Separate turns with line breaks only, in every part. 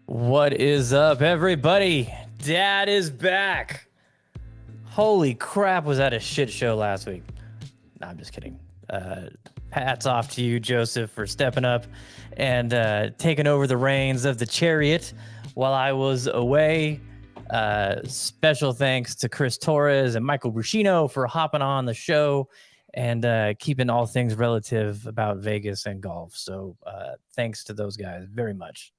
What is up, everybody? Dad is back. Holy crap, was that a shit show last week? No, I'm just kidding. Hats off to you, Joseph, for stepping up and taking over the reins of the chariot while I was away. Special thanks to Chris Torres and Michael Bruscino for hopping on the show and keeping all things relative about Vegas and golf. So thanks to those guys very much.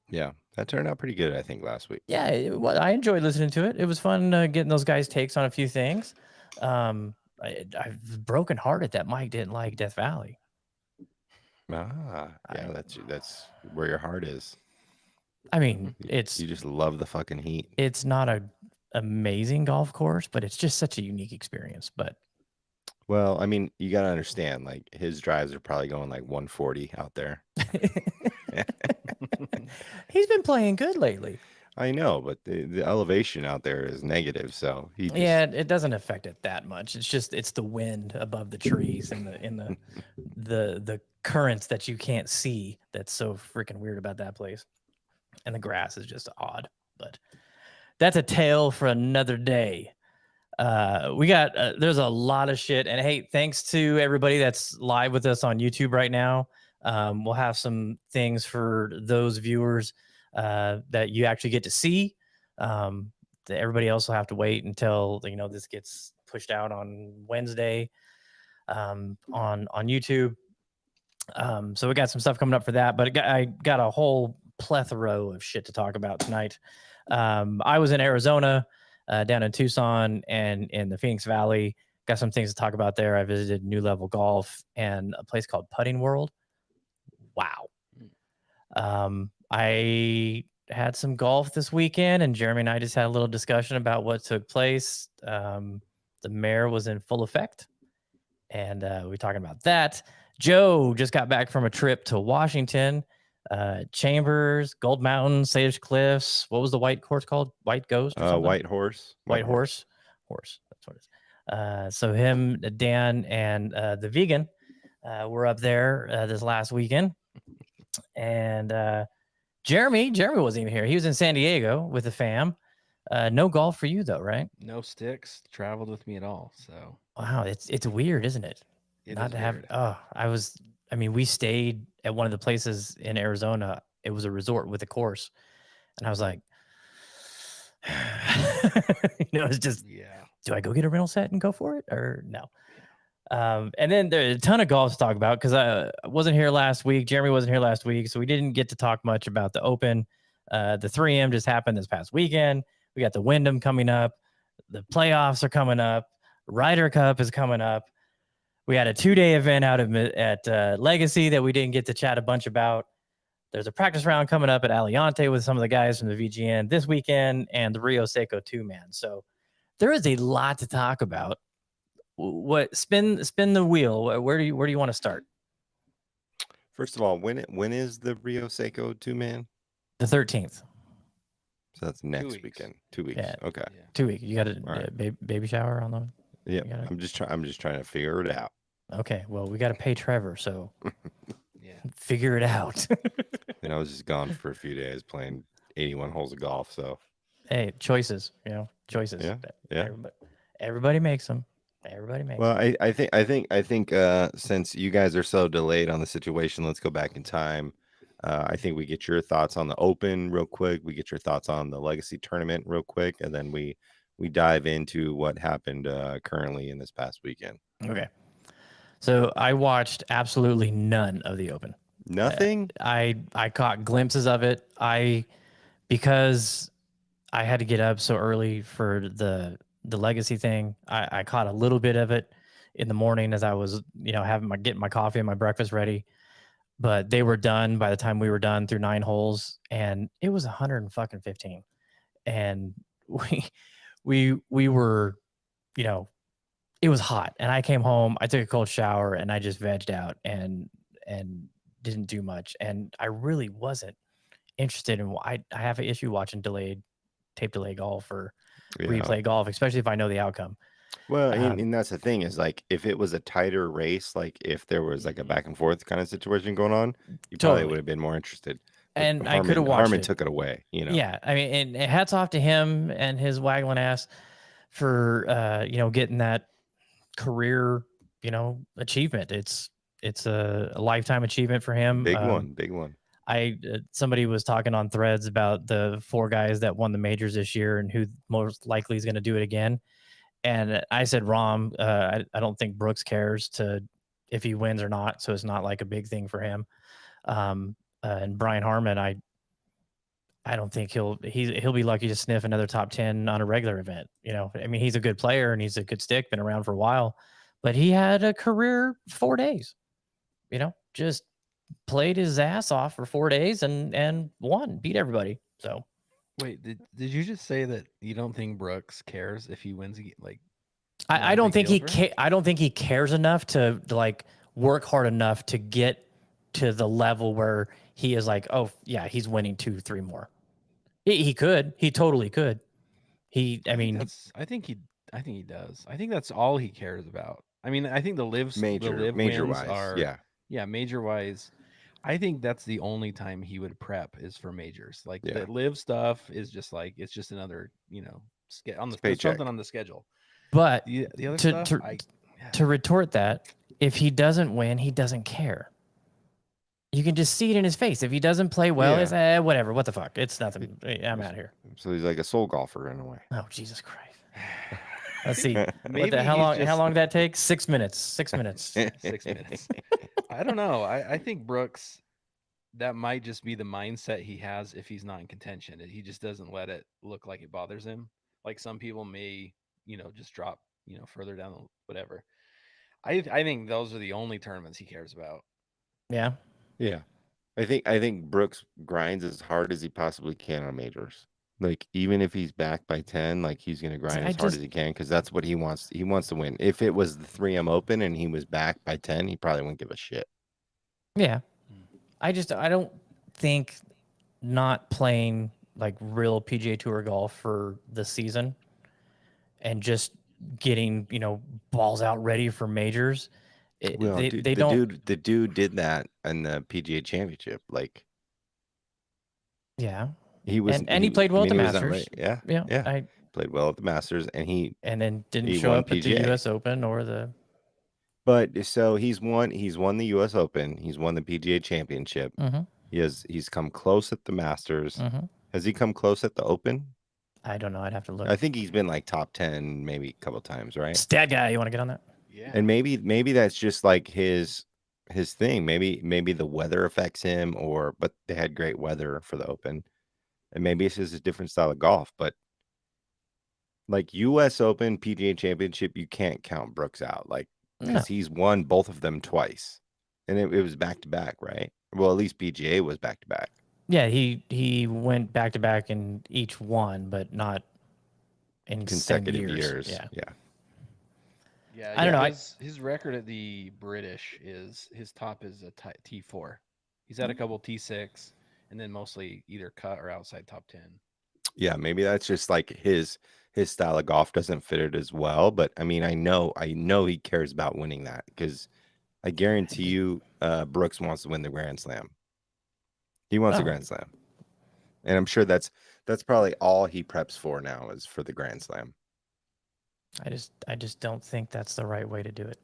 Yeah, that turned out pretty good, I think, last week.
Yeah, I enjoyed listening to it. It was fun getting those guys' takes on a few things. I was broken hearted that Mike didn't like Death Valley.
Yeah, that's where your heart is.
I mean,
you just love the fucking heat.
It's not a amazing golf course, but it's just such a unique experience. But
well, I mean, you gotta understand, like his drives are probably going like 140 out there.
He's been playing good lately.
I know, but the elevation out there is negative, so
yeah, it doesn't affect it that much. It's the wind above the trees and the currents that you can't see. That's so freaking weird about that place, and the grass is just odd. But that's a tale for another day. We got there's a lot of shit, and hey, thanks to everybody that's live with us on YouTube right now. We'll have some things for those viewers that you actually get to see. Everybody else will have to wait until this gets pushed out on Wednesday on YouTube. So we got some stuff coming up for that, but I got a whole plethora of shit to talk about tonight. I was in Arizona, down in Tucson and in the Phoenix Valley. Got some things to talk about there. I visited New Level Golf and a place called Putting World. Wow. I had some golf this weekend, and Jeremy and I just had a little discussion about what took place. The mayor was in full effect, and we're talking about that. Joe just got back from a trip to Washington, Chambers, Gold Mountain, Salish Cliffs. What was the white course called? White Ghost? Or
White Horse.
White Horse. That's what it is. So him, Dan, and the vegan were up there this last weekend. And Jeremy wasn't even here. He was in San Diego with the fam. No golf for you though, right?
No sticks traveled with me at all. So
wow, it's weird, isn't it? Not to have. Oh, we stayed at one of the places in Arizona. It was a resort with a course, and I was like, it's just, do I go get a rental set and go for it or no? And then there's a ton of golf to talk about because I wasn't here last week. Jeremy wasn't here last week, so we didn't get to talk much about the Open. The 3M just happened this past weekend. We got the Wyndham coming up. The playoffs are coming up. Ryder Cup is coming up. We had a 2-day event out at Legacy that we didn't get to chat a bunch about. There's a practice round coming up at Aliante with some of the guys from the VGN this weekend and the Rio Seco 2-man. So there is a lot to talk about. What spin the wheel? Where do you want to start?
First of all, when is the Rio Seco 2-man?
The 13th.
So that's next weekend. 2 weeks. Yeah. Okay. Yeah.
2 weeks. You got a baby shower on the.
Yeah. I'm just trying to figure it out.
Okay. Well, we got to pay Trevor, so figure it out.
And I was just gone for a few days playing 81 holes of golf. So
hey, choices. Choices.
Yeah.
Everybody makes them. Everybody makes.
Well, I think since you guys are so delayed on the situation, let's go back in time. I think we get your thoughts on the Open real quick. We get your thoughts on the Legacy tournament real quick, and then we dive into what happened currently in this past weekend.
Okay. So I watched absolutely none of the Open.
Nothing.
I caught glimpses of it. Because I had to get up so early for the Legacy thing. I caught a little bit of it in the morning as I was, getting my coffee and my breakfast ready. But they were done by the time we were done through 9 holes, and it was 115. And we were, it was hot. And I came home, I took a cold shower, and I just vegged out and didn't do much. And I really wasn't interested in. I have an issue watching tape delay golf or replay golf, especially if I know the outcome.
Well, and that's the thing is, like, if it was a tighter race, like if there was like a back and forth kind of situation going on, you probably would have been more interested.
and I could have watched
Harman
it.
took it away.
Yeah, I mean, and hats off to him and his waggling ass for getting that career achievement. It's a lifetime achievement for him.
Big one.
Somebody was talking on threads about the 4 guys that won the majors this year and who most likely is going to do it again. And I said, Rom, I don't think Brooks cares if he wins or not. So it's not like a big thing for him. And Brian Harman, I don't think he'll be lucky to sniff another top 10 on a regular event. I mean, he's a good player and he's a good stick, been around for a while, but he had a career 4 days, just played his ass off for 4 days and won, beat everybody. So
Wait, did you just say that you don't think Brooks cares if he wins? Like,
I don't think I don't think he cares enough to like work hard enough to get to the level where he is like, oh yeah, he's winning 2, 3 more. He could. He totally could. I
think he does. I think that's all he cares about. I mean, I think the live
major
wins
wise.
are major wise. I think that's the only time he would prep is for majors. Like the live stuff is just like it's just another something on the schedule.
But
the other stuff,
to retort that, if he doesn't win, he doesn't care. You can just see it in his face. If he doesn't play well, it's whatever. What the fuck? It's nothing. I'm out here.
So he's like a soul golfer in a way.
Oh, Jesus Christ. Let's see. How long did that take? 6 minutes. 6 minutes.
6 minutes. I don't know. I think Brooks, that might just be the mindset he has if he's not in contention. He just doesn't let it look like it bothers him. Like some people may, just drop, further down, whatever. I think those are the only tournaments he cares about.
Yeah.
Yeah. I think Brooks grinds as hard as he possibly can on majors. Like even if he's back by 10, like he's going to grind as hard as he can because that's what he wants. He wants to win. If it was the 3M Open and he was back by 10, he probably wouldn't give a shit.
Yeah. I don't think not playing like real PGA Tour golf for the season and just getting, balls out ready for majors.
The dude did that in the PGA Championship. Like,
yeah,
he was,
and he played well at the Masters.
Right. Yeah. Played well at the Masters, and then didn't
show up at the U.S. Open or the.
But so he's won the U.S. Open. He's won the PGA Championship.
Mm-hmm.
He's come close at the Masters.
Mm-hmm.
Has he come close at the Open?
I don't know. I'd have to look.
I think he's been like top 10, maybe a couple times, right?
Stat guy, you want to get on that?
Yeah.
And maybe that's just like his thing. Maybe the weather affects him, but they had great weather for the Open, and maybe it's just a different style of golf. But like U.S. Open, PGA Championship, you can't count Brooks out, like because he's won both of them twice, and it was back to back, right? Well, at least PGA was back to back.
Yeah, he went back to back in each one, but not in
consecutive
years.
Yeah.
Yeah,
I don't know.
His record at the British is his top is a T4. He's had a couple T6, and then mostly either cut or outside top 10.
Yeah, maybe that's just like his style of golf doesn't fit it as well. But I mean, I know he cares about winning that because I guarantee you, Brooks wants to win the Grand Slam. He wants a Grand Slam, and I'm sure that's probably all he preps for now is for the Grand Slam.
I just don't think that's the right way to do it.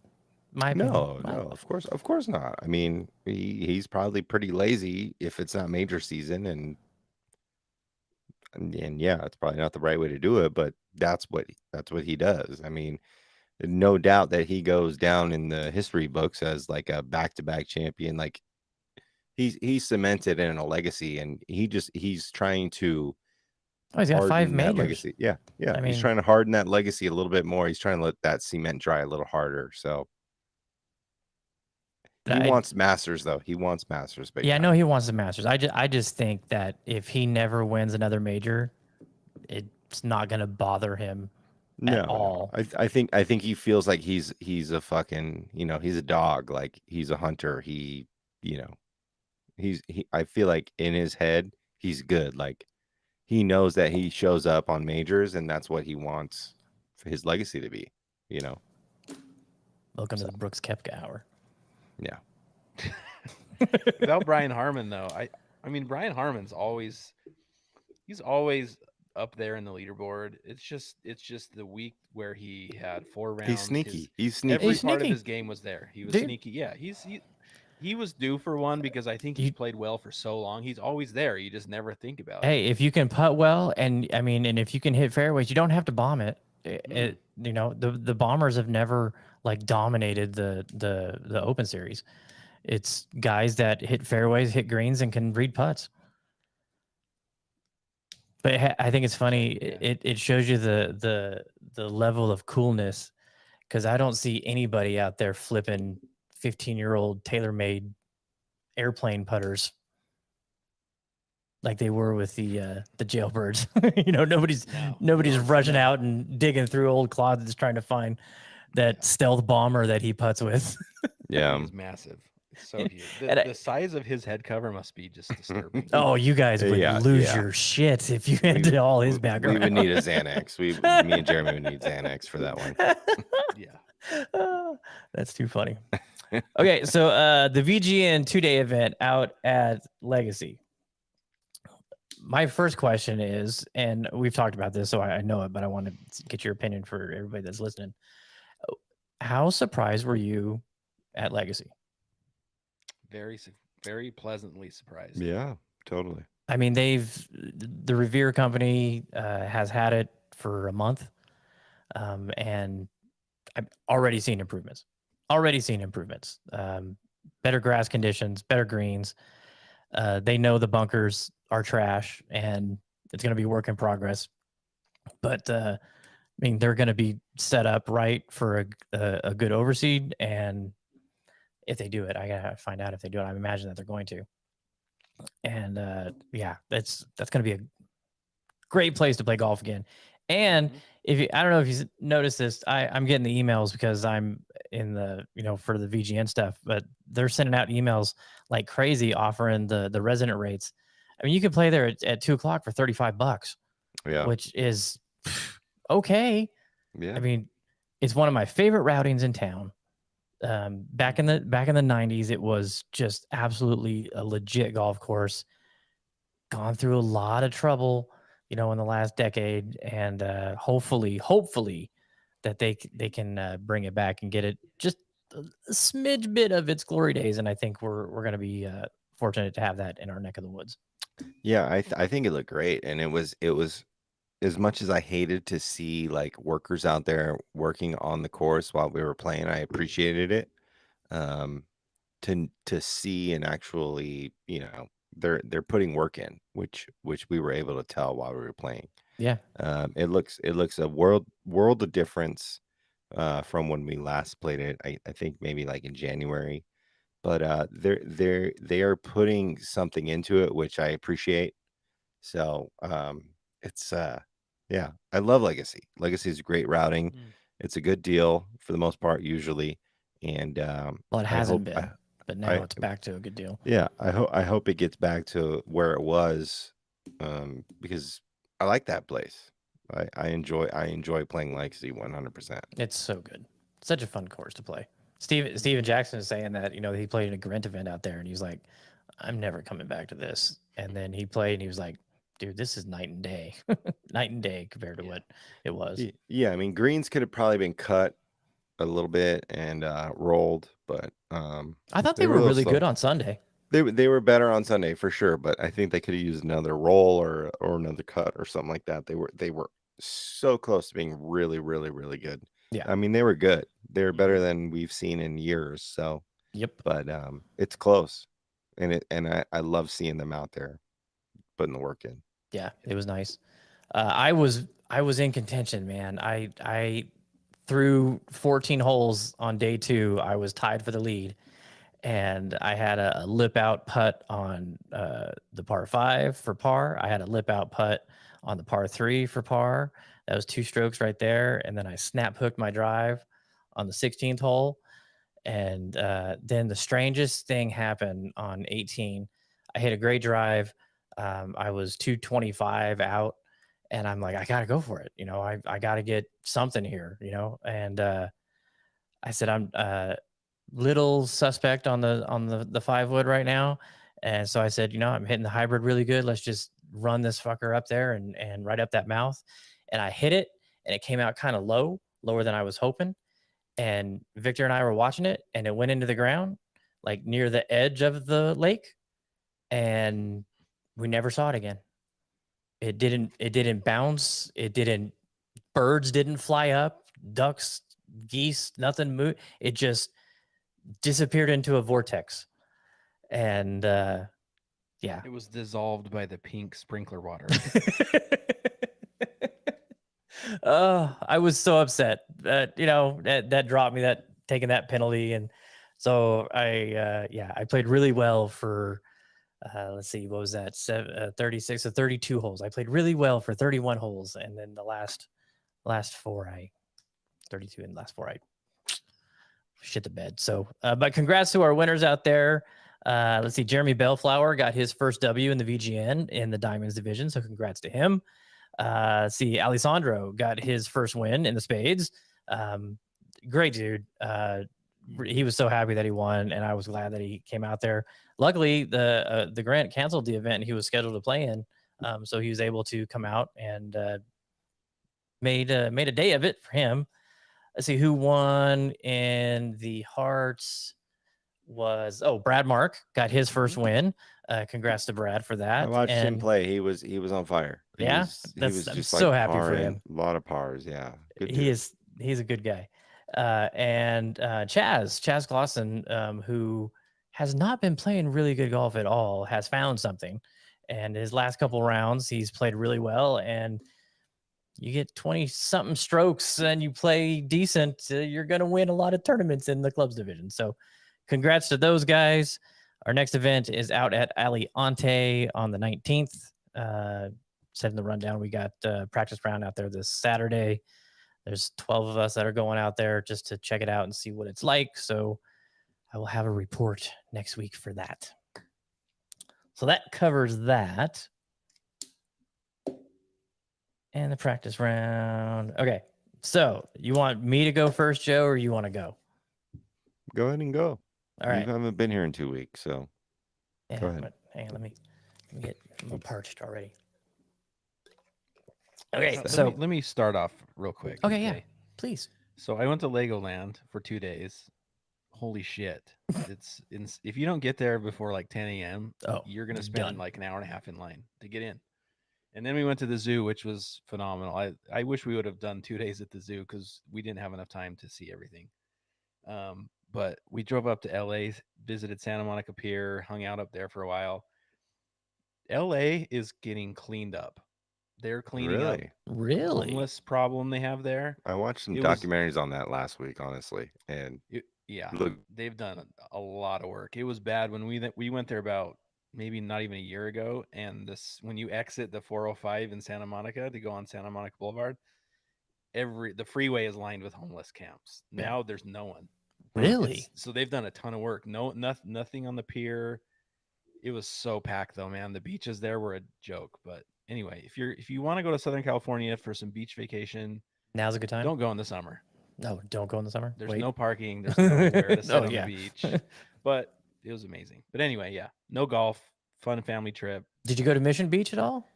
No, of course not. I mean, he's probably pretty lazy if it's not major season, and yeah, it's probably not the right way to do it. But that's what he does. I mean, no doubt that he goes down in the history books as like a back-to-back champion. Like he's cemented in a legacy, and he's trying to.
Oh, he's got 5 majors.
Legacy. Yeah. He's trying to harden that legacy a little bit more. He's trying to let that cement dry a little harder. So he wants Masters, though. He wants Masters.
Yeah, I know he wants the Masters. I just think that if he never wins another major, it's not going to bother him at all.
I think he feels like he's a fucking, he's a dog. Like he's a hunter. I feel like in his head, he's good. Like, he knows that he shows up on majors, and that's what he wants for his legacy to be,
Welcome to the Brooks Koepka hour.
Yeah.
Without Brian Harman, though, I mean, Brian Harmon's he's always up there in the leaderboard. It's just the week where he had 4 rounds.
He's sneaky. He's
Every
sneaky.
He's
part of
sneaky,
his game was there. He was
dude.
sneaky. Yeah, he was due for one because I think he's
You,
played well for so long. He's always there. You just never think about it.
hey, if you can putt well, and I mean, and if you can hit fairways, you don't have to bomb it.
Mm.
You know, the bombers have never like dominated the Open Series. It's guys that hit fairways, hit greens, and can read putts. But I think it's funny.
Yeah.
It shows you the level of coolness, because I don't see anybody out there flipping 15-year-old TaylorMade airplane putters like they were with the jailbirds. You know, nobody's
No,
nobody's
you don't see
rushing
that.
out and digging through old closets trying to find that stealth bomber that he putts with.
Yeah.
He's massive. It's so huge.
And
The size of his head cover must be just disturbing.
Oh, you guys would
Yeah,
lose
yeah.
your shit if you had to all his
We
background.
would need a Xanax. Me and Jeremy would need Xanax for that one.
Yeah.
That's too funny. Okay, so the VGN 2-day event out at Legacy. My first question is, and we've talked about this, so I know it, but I want to get your opinion for everybody that's listening. How surprised were you at Legacy?
Very pleasantly surprised.
Yeah, totally.
I mean, the Revere company has had it for a month, and I've already seen improvements. Better grass conditions, better greens. They know the bunkers are trash, and it's going to be work in progress. But I mean, they're going to be set up right for a good overseed, and if they do it, I gotta find out if they do it. I imagine that they're going to. And yeah, that's going to be a great place to play golf again. And
Mhm.
if you, I don't know if you noticed this, I'm getting the emails because I'm in the, for the VGN stuff, but they're sending out emails like crazy offering the resident rates. I mean, you could play there at 2:00 for $35,
Yeah.
which is okay.
Yeah.
I mean, it's one of my favorite routings in town. Back in the 90s, it was just absolutely a legit golf course. Gone through a lot of trouble, in the last decade, and hopefully that they can bring it back and get it just a smidge bit of its glory days. And I think we're going to be fortunate to have that in our neck of the woods.
Yeah, I think it looked great, and it was as much as I hated to see like workers out there working on the course while we were playing, I appreciated it. To see and actually, they're putting work in, which we were able to tell while we were playing.
Yeah.
It looks a world of difference from when we last played it. I think maybe like in January, but they are putting something into it, which I appreciate. So it's yeah, I love Legacy. Legacy is great routing.
Mm.
It's a good deal for the most part usually, and
Well, it
I
hasn't
hope
been, but now
I
it's back to a good deal.
yeah, I hope it gets back to where it was, because I like that place. I enjoy playing Legacy 100%.
It's so good. Such a fun course to play. Steven Jackson is saying that, he played in a Grant event out there, and he's like, I'm never coming back to this. And then he played, and he was like, dude, this is night and day. Night and day compared to what it was.
Yeah, I mean greens could have probably been cut a little bit and rolled, but
I thought
they
they
were
were
a little
really
slow.
good on Sunday.
They were better on Sunday for sure, but I think they could have used another roll or another cut or something like that. They were so close to being really, really, really good.
Yeah.
I mean, they were good. They were better
Mhm.
than we've seen in years. So,
Yep.
but it's close, and I love seeing them out there putting the work in.
Yeah, it was nice. I was in contention, man. I through 14 holes on day 2, I was tied for the lead, and I had a lip out putt on the par 5 for par. I had a lip out putt on the par 3 for par. That was 2 strokes right there, and then I snap hooked my drive on the 16th hole, and then the strangest thing happened on 18. I hit a great drive. I was 225 out, and I'm like, I gotta go for it. I gotta get something here. And I said, I'm little suspect on the 5 wood right now, And so I said, I'm hitting the hybrid really good. Let's just run this fucker up there and right up that mouth. And I hit it, and it came out kind of lower than I was hoping. And Victor and I were watching it, and it went into the ground, like near the edge of the lake, and we never saw it again. It didn't bounce. Birds didn't fly up, ducks, geese, nothing moved. It just disappeared into a vortex. And yeah.
It was dissolved by the pink sprinkler water.
I was so upset that that dropped me, that taking that penalty. And so I played really well for let's see, what was that, 36 or 32 holes. I played really well for 31 holes, and then the last four 32 and last four I shit the bed. So but congrats to our winners out there. Let's see, Jeremy Bellflower got his first W in the VGN in the Diamonds division, so congrats to him. See, Alessandro got his first win in the Spades. Great dude. He was so happy that he won, and I was glad that he came out there. Luckily, the Grant canceled the event he was scheduled to play in, so he was able to come out and made a day of it for him. Let's see who won in the hearts. Was Brad Mark got his first win. Congrats to Brad for that.
I watched him play. He was on fire. He
Yeah,
was
I'm
just
so
like
happy for
parring,
him.
A lot of pars. Yeah, good dude.
He's a good guy. And Chaz Glosson, who has not been playing really good golf at all, has found something. And his last couple rounds, he's played really well. And you get 20 something strokes and you play decent, you're going to win a lot of tournaments in the clubs division. So congrats to those guys. Our next event is out at Aliante on the 19th. Setting the rundown, we got practice round out there this Saturday. There's 12 of us that are going out there just to check it out and see what it's like. So I will have a report next week for that. So that covers that. And the practice round. Okay. So you want me to go first, Joe, or you want to go?
Go ahead and go.
All right.
You haven't been here in 2 weeks, so
Yeah,
go ahead.
Hang on, let me get a little parched already. Okay,
Let me start off real quick.
Okay, yeah, please.
So I went to Legoland for 2 days. Holy shit! If you don't get there before like 10 a.m., you're gonna spend like an hour and a half in line to get in. And then we went to the zoo, which was phenomenal. I wish we would have done 2 days at the zoo because we didn't have enough time to see everything. But we drove up to LA, visited Santa Monica Pier, hung out up there for a while. LA is getting cleaned up. They're cleaning up
really
homeless problem they have there.
I watched some documentaries on that last week, honestly, and
they've done a lot of work. It was bad when we went there about maybe not even a year ago, and when you exit the 405 in Santa Monica to go on Santa Monica Boulevard, the freeway is lined with homeless camps. Now there's no one.
Really?
So they've done a ton of work. Nothing on the pier. It was so packed though, man. The beaches there were a joke. But anyway, if you want to go to Southern California for some beach vacation,
now's a good time.
Don't go in the summer.
No, don't go in the summer.
There's no parking. There's nowhere to sit on the beach. But it was amazing. But anyway, yeah, no golf, fun family trip.
Did you go to Mission Beach at all?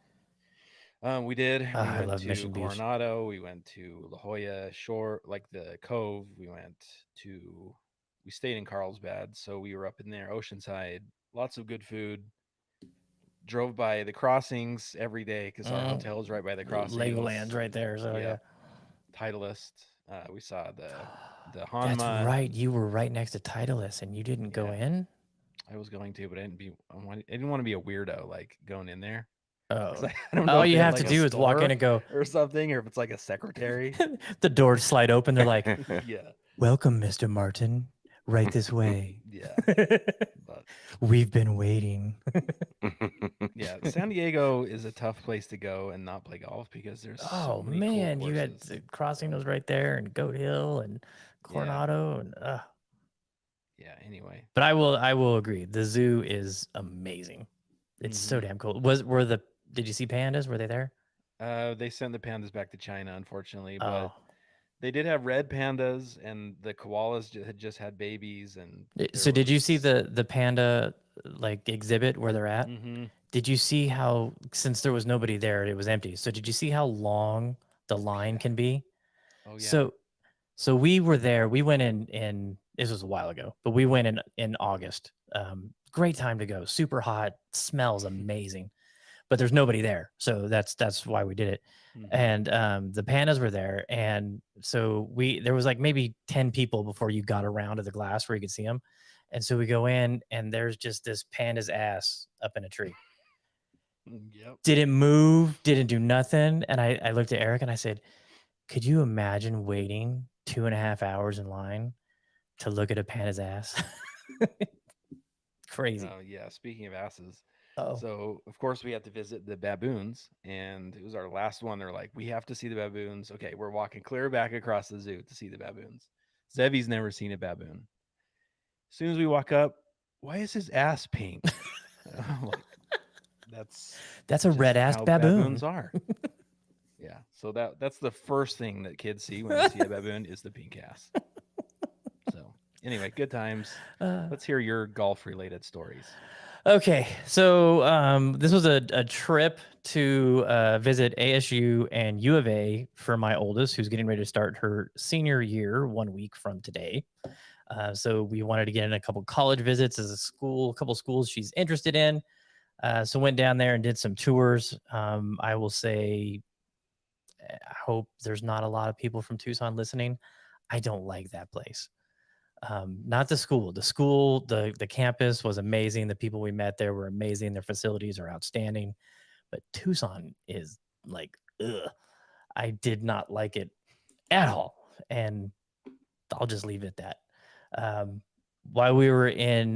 We did. We
I
went
love
to
Mission Beach.
Coronado. We went to La Jolla Shore, like the Cove. We stayed in Carlsbad, so we were up in there, Oceanside. Lots of good food. Drove by the crossings every day because our hotel is right by the crossings.
Legoland's right there, so yeah.
Titleist. We saw the Hanma.
That's right. You were right next to Titleist, and you didn't go in.
I was going to, but I didn't want to be a weirdo like going in there.
Oh,
I don't know.
All you have to do is walk in and go
or something, or if it's like a secretary.
The doors slide open. They're like,
yeah.
Welcome, Mr. Martin. Right this way.
Yeah. But
we've been waiting.
Yeah, San Diego is a tough place to go and not play golf because there's so many
man,
cool
you had
courses.
the crossing was right there, and Goat Hill and Coronado, and
yeah. Anyway,
but I will agree, the zoo is amazing. It's so damn cool. Did you see pandas? Were they there?
They sent the pandas back to China, unfortunately, but they did have red pandas, and the koalas had just had babies. And
so did you see the panda like exhibit where they're at.
Mm-hmm.
Did you see how, since there was nobody there, it was empty? So did you see how long the line can be?
Oh yeah.
So we were there. We went in. This was a while ago, but we went in August. Great time to go. Super hot. Smells amazing, but there's nobody there. So that's why we did it.
Mhm.
And the pandas were there, and so there was like maybe 10 people before you got around to the glass where you could see them. And so we go in, and there's just this panda's ass up in a tree.
Yep.
Didn't move, didn't do nothing. And I looked at Eric and I said, could you imagine waiting 2.5 hours in line to look at a panda's ass? Crazy.
Oh yeah. Speaking of asses,
Oh,
so of course we had to visit the baboons, and it was our last one. They're like, we have to see the baboons. Okay, we're walking clear back across the zoo to see the baboons. Zevy's never seen a baboon. As soon as we walk up, why is his ass pink? I'm like, that's
that's a
just
red ass
how
baboon.
baboons are. Yeah. So that's the first thing that kids see when they see a baboon is the pink ass. So anyway, good times.
Uh,
Let's hear your golf related stories.
okay, so this was a trip to visit ASU and U of A for my oldest, who's getting ready to start her senior year 1 week from today. So we wanted to get in a couple college visits as a couple schools she's interested in. So went down there and did some tours. I will say, I hope there's not a lot of people from Tucson listening. I don't like that place. Not the school. The campus was amazing. The people we met there were amazing. Their facilities are outstanding. But Tucson is like, ugh. I did not like it at all. And I'll just leave it at that. While we were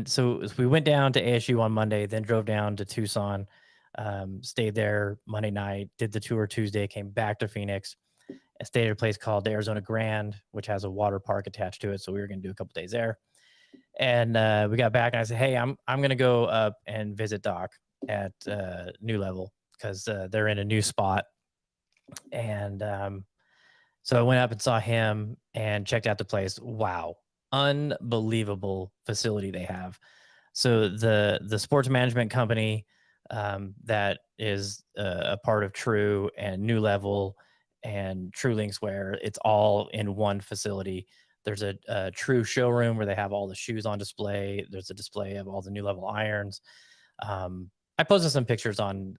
so we went down to ASU on Monday, then drove down to Tucson, stayed there Monday night, did the tour Tuesday, came back to Phoenix, and stayed at a place called the Arizona Grand, which has a water park attached to it. So we were going to do a couple days there. And we got back, and I said, hey, I'm going to go up and visit Doc at New Level because they're in a new spot. And so I went up and saw him and checked out the place. Wow. Unbelievable facility they have. So the sports management company that is a part of True and New Level and True Linkswear, it's all in one facility. There's a True showroom where they have all the shoes on display. There's a display of all the New Level irons. I posted some pictures on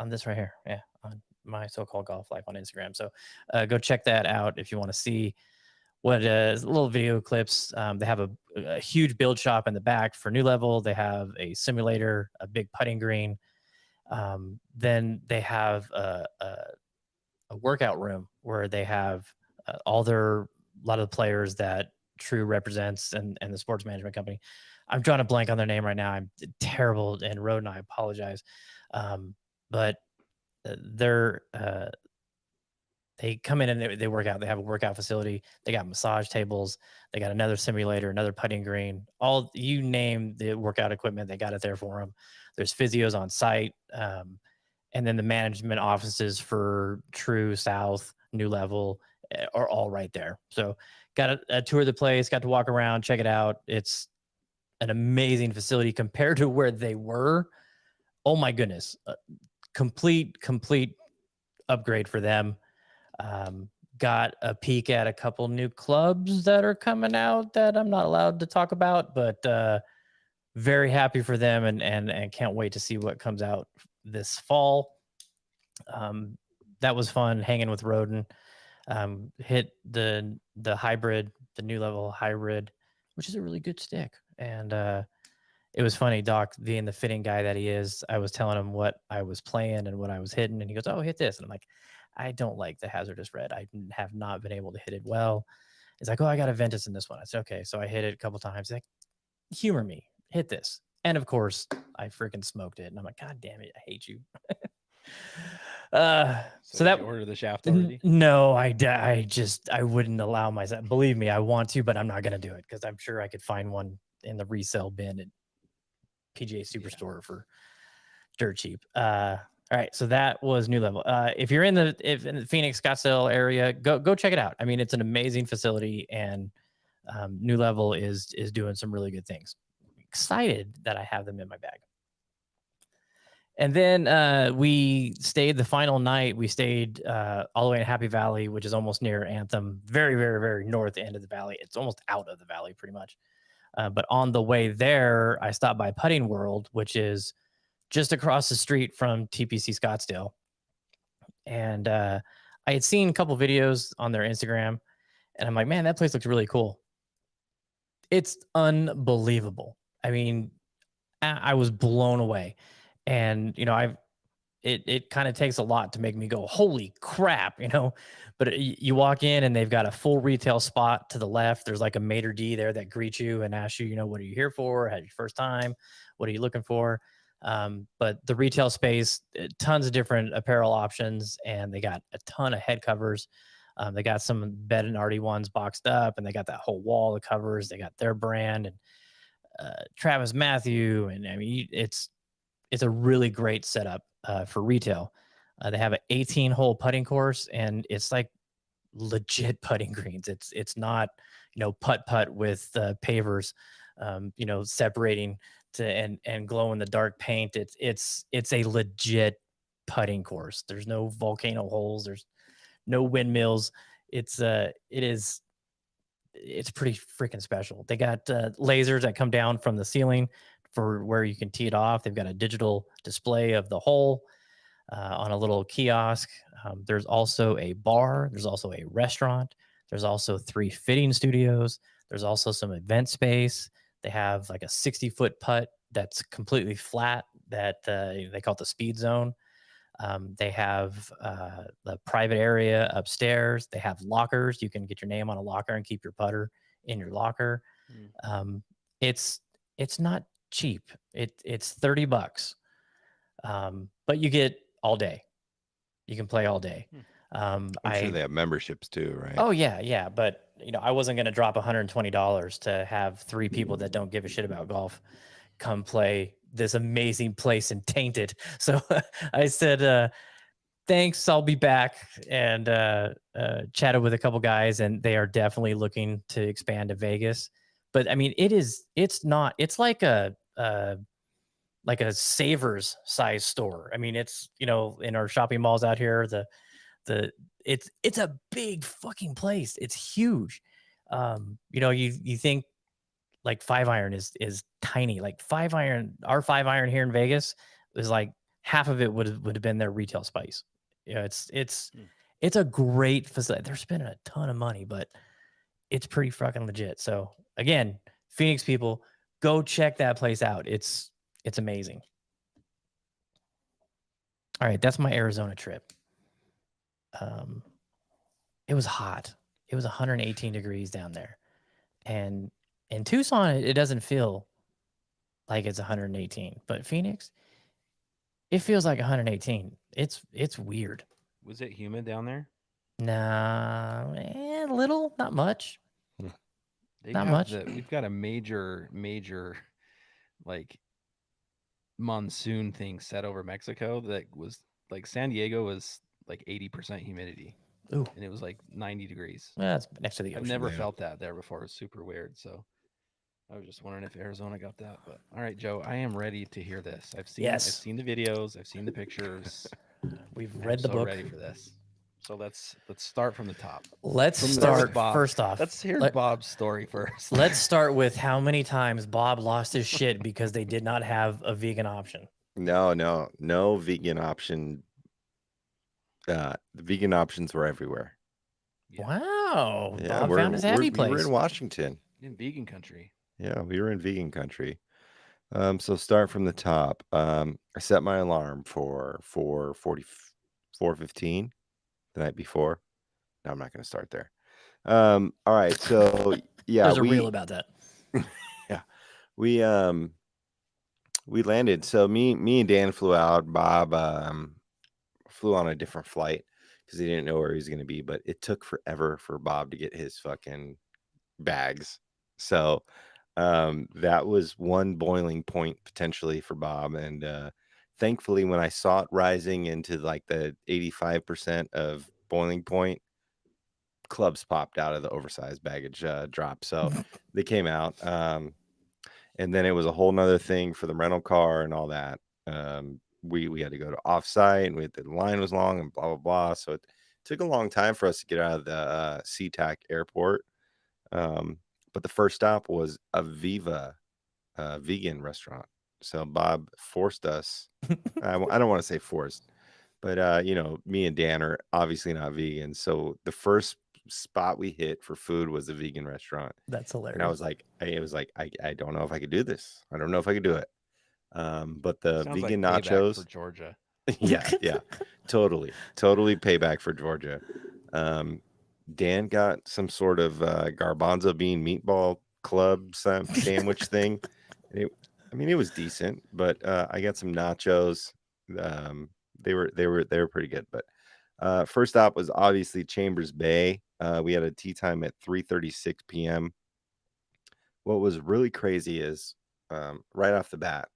this right here. Yeah, on my so-called golf life on Instagram. So go check that out if you want to see what little video clips. They have a huge build shop in the back for New Level. They have a simulator, a big putting green. Then they have a workout room where they have a lot of the players that True represents and the sports management company. I'm drawing a blank on their name right now. I'm terrible and Road, and I apologize. But they come in and they work out. They have a workout facility. They got massage tables. They got another simulator, another putting green. All you name the workout equipment, they got it there for them. There's physios on site, and then the management offices for True, South, New Level are all right there. So got a tour of the place. Got to walk around, check it out. It's an amazing facility compared to where they were. Oh my goodness, complete upgrade for them. Got a peek at a couple new clubs that are coming out that I'm not allowed to talk about, but very happy for them and can't wait to see what comes out this fall. That was fun hanging with Roden. Hit the hybrid, the New Level hybrid, which is a really good stick. And it was funny, Doc, being the fitting guy that he is. I was telling him what I was playing and what I was hitting, and he goes, "Oh, hit this," and I'm like, I don't like the hazardous red. I have not been able to hit it well. He's like, "Oh, I got a Ventus in this one." I said, "Okay." So I hit it a couple times. He's like, humor me, hit this. And of course, I freaking smoked it. And I'm like, God damn it, I hate you. So
did
that
you order the shaft already?
no, I wouldn't allow myself. Believe me, I want to, but I'm not gonna do it because I'm sure I could find one in the resale bin at PGA Superstore for dirt cheap. All right, so that was New Level. If you're in the Phoenix Scottsdale area, go check it out. I mean, it's an amazing facility, and New Level is doing some really good things. excited that I have them in my bag. And then we stayed the final night. We stayed all the way in Happy Valley, which is almost near Anthem, very, very, very north end of the valley. It's almost out of the valley pretty much. But on the way there, I stopped by Putting World, which is just across the street from TPC Scottsdale. And I had seen a couple videos on their Instagram, and I'm like, man, that place looks really cool. It's unbelievable. I mean, I was blown away. And, you know, it kind of takes a lot to make me go, holy crap, you know. But you walk in and they've got a full retail spot to the left. There's like a maitre d there that greets you and asks you, you know, what are you here for? Had your first time? What are you looking for? But the retail space, tons of different apparel options, and they got a ton of head covers. They got some Bed and Artie ones boxed up, and they got that whole wall of covers. They got their brand and Travis Matthew, and I mean, it's a really great setup for retail. They have an 18-hole putting course, and it's like legit putting greens. It's not, you know, putt with pavers, you know, separating to and glow in the dark paint. It's a legit putting course. There's no volcano holes. There's no windmills. It's pretty freaking special. They got lasers that come down from the ceiling for where you can tee it off. They've got a digital display of the hole on a little kiosk. There's also a bar. There's also a restaurant. There's also 3 fitting studios. There's also some event space. They have like a 60-foot putt that's completely flat that they call it the speed zone. They have the private area upstairs. They have lockers. You can get your name on a locker and keep your putter in your locker. It's not cheap. It's $30, but you get all day. You can play all day.
I'm sure they have memberships too, right?
Oh yeah. But you know, I wasn't going to drop $120 to have 3 people that don't give a shit about golf come play this amazing place and taint it. So I said, thanks, I'll be back, and chatted with a couple guys, and they are definitely looking to expand to Vegas. But I mean, it's like a Savers size store. I mean, it's, you know, in our shopping malls out here, it's a big fucking place. It's huge. You know, you think like 5-iron is tiny. Like 5-iron, our 5-iron here in Vegas is like half of it would have been their retail space. You know, it's a great facility. They're spending a ton of money, but it's pretty fucking legit. So again, Phoenix people, go check that place out. It's amazing. All right, that's my Arizona trip. It was hot. It was 118 degrees down there. And in Tucson, it doesn't feel like it's 118, but Phoenix, it feels like 118. It's weird.
Was it humid down there?
Nah, a little, not much. Not much.
We've got a major like monsoon thing set over Mexico that was like San Diego was like 80% humidity.
Ooh.
And it was like 90 degrees.
Well, that's next to the ocean.
I've never felt that there before. It was super weird. So I was just wondering if Arizona got that. But all right, Joe, I am ready to hear this. I've seen the videos, I've seen the pictures.
We've read the book.
Ready for this. So let's start from the top.
Let's start first off.
Let's hear Bob's story first.
Let's start with how many times Bob lost his shit because they did not have a vegan option.
No vegan option. The vegan options were everywhere.
Yeah. Wow.
Yeah,
Bob found his happy place.
We were in Washington.
In vegan country.
Yeah, we were in vegan country. So start from the top. I set my alarm for 4:15 the night before. No, I'm not going to start there. All right. So yeah,
there's a reel about that.
Yeah, we landed. So me and Dan flew out. Bob flew on a different flight because he didn't know where he was going to be. But it took forever for Bob to get his fucking bags. So that was one boiling point potentially for Bob. And thankfully, when I saw it rising into like the 85% of boiling point, clubs popped out of the oversized baggage drop. So they came out. and then it was a whole nother thing for the rental car and all that. We had to go to offsite, and the line was long and blah blah blah. So it took a long time for us to get out of the SeaTac airport. But the first stop was a Viva vegan restaurant. So Bob forced us. I don't want to say forced, but me and Dan are obviously not vegan. So the first spot we hit for food was a vegan restaurant.
That's
And I was
hilarious.
like, I don't know if I could do this. I don't know if I could do it. But the
Sounds like
vegan
payback for
nachos,
Georgia.
yeah, totally payback for Georgia. Um, Dan got some sort of garbanzo bean meatball club sandwich thing. And it was decent, but I got some nachos. They were pretty good. But first stop was obviously Chambers Bay. We had a tee time at 3:36 p.m. What was really crazy is right off the bat.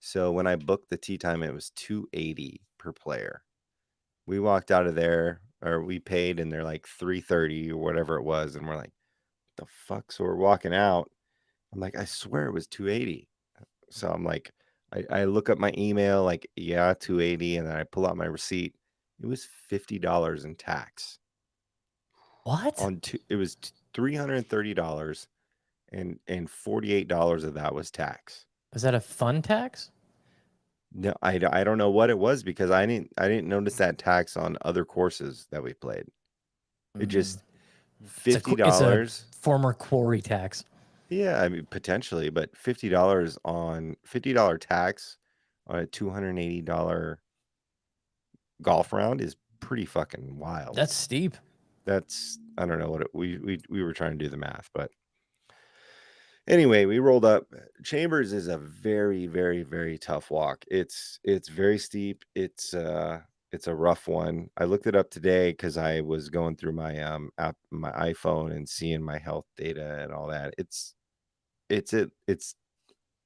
So when I booked the tee time, it was $280 per player. We walked out of there, or we paid, and they're like 330 or whatever it was, and we're like, "The fuck?" So we're walking out. I'm like, "I swear it was 280." So I'm like, I look up my email, like, yeah, 280, and then I pull out my receipt. It was $50 in tax
What?
on two. It was $330, and $48 of that was tax.
Was that a fun tax?
No, I don't know what it was, because I didn't notice that tax on other courses that we played. It just
It's a
$50.
former quarry tax.
Yeah, I mean, potentially, but $50 tax on a $280 golf round is pretty fucking wild.
That's steep.
That's, I don't know what we were trying to do the math, but anyway, we rolled up. Chambers is a very, very, very tough walk. It's very steep. It's a rough one. I looked it up today because I was going through my app, my iPhone, and seeing my health data and all that. It's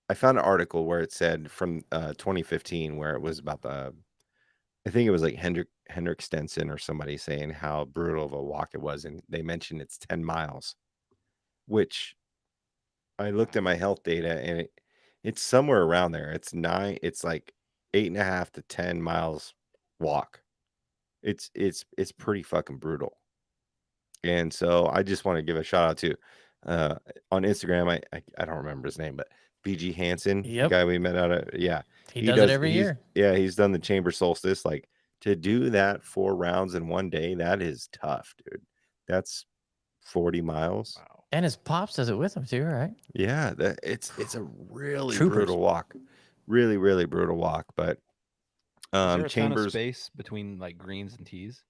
I found an article where it said from 2015, where it was about I think it was like Hendrik Stenson or somebody saying how brutal of a walk it was, and they mentioned it's 10 miles, which I looked at my health data, and it's somewhere around there. It's like 8.5 to 10 miles walk. It's pretty fucking brutal. And so I just want to give a shout out to uh on Instagram. I don't remember his name, but BG Hansen, the
Yep.
guy we met out of, yeah.
He does it every
He's
year.
yeah, he's done the Chamber Solstice. Like, to do that 4 rounds in one day, that is tough, dude. That's 40 miles.
Wow.
And his pops does it with him too, right?
Yeah, it's a really
Troopers.
brutal walk. Really, really brutal walk. But
Is there a ton of
Chambers,
space between like greens and tees?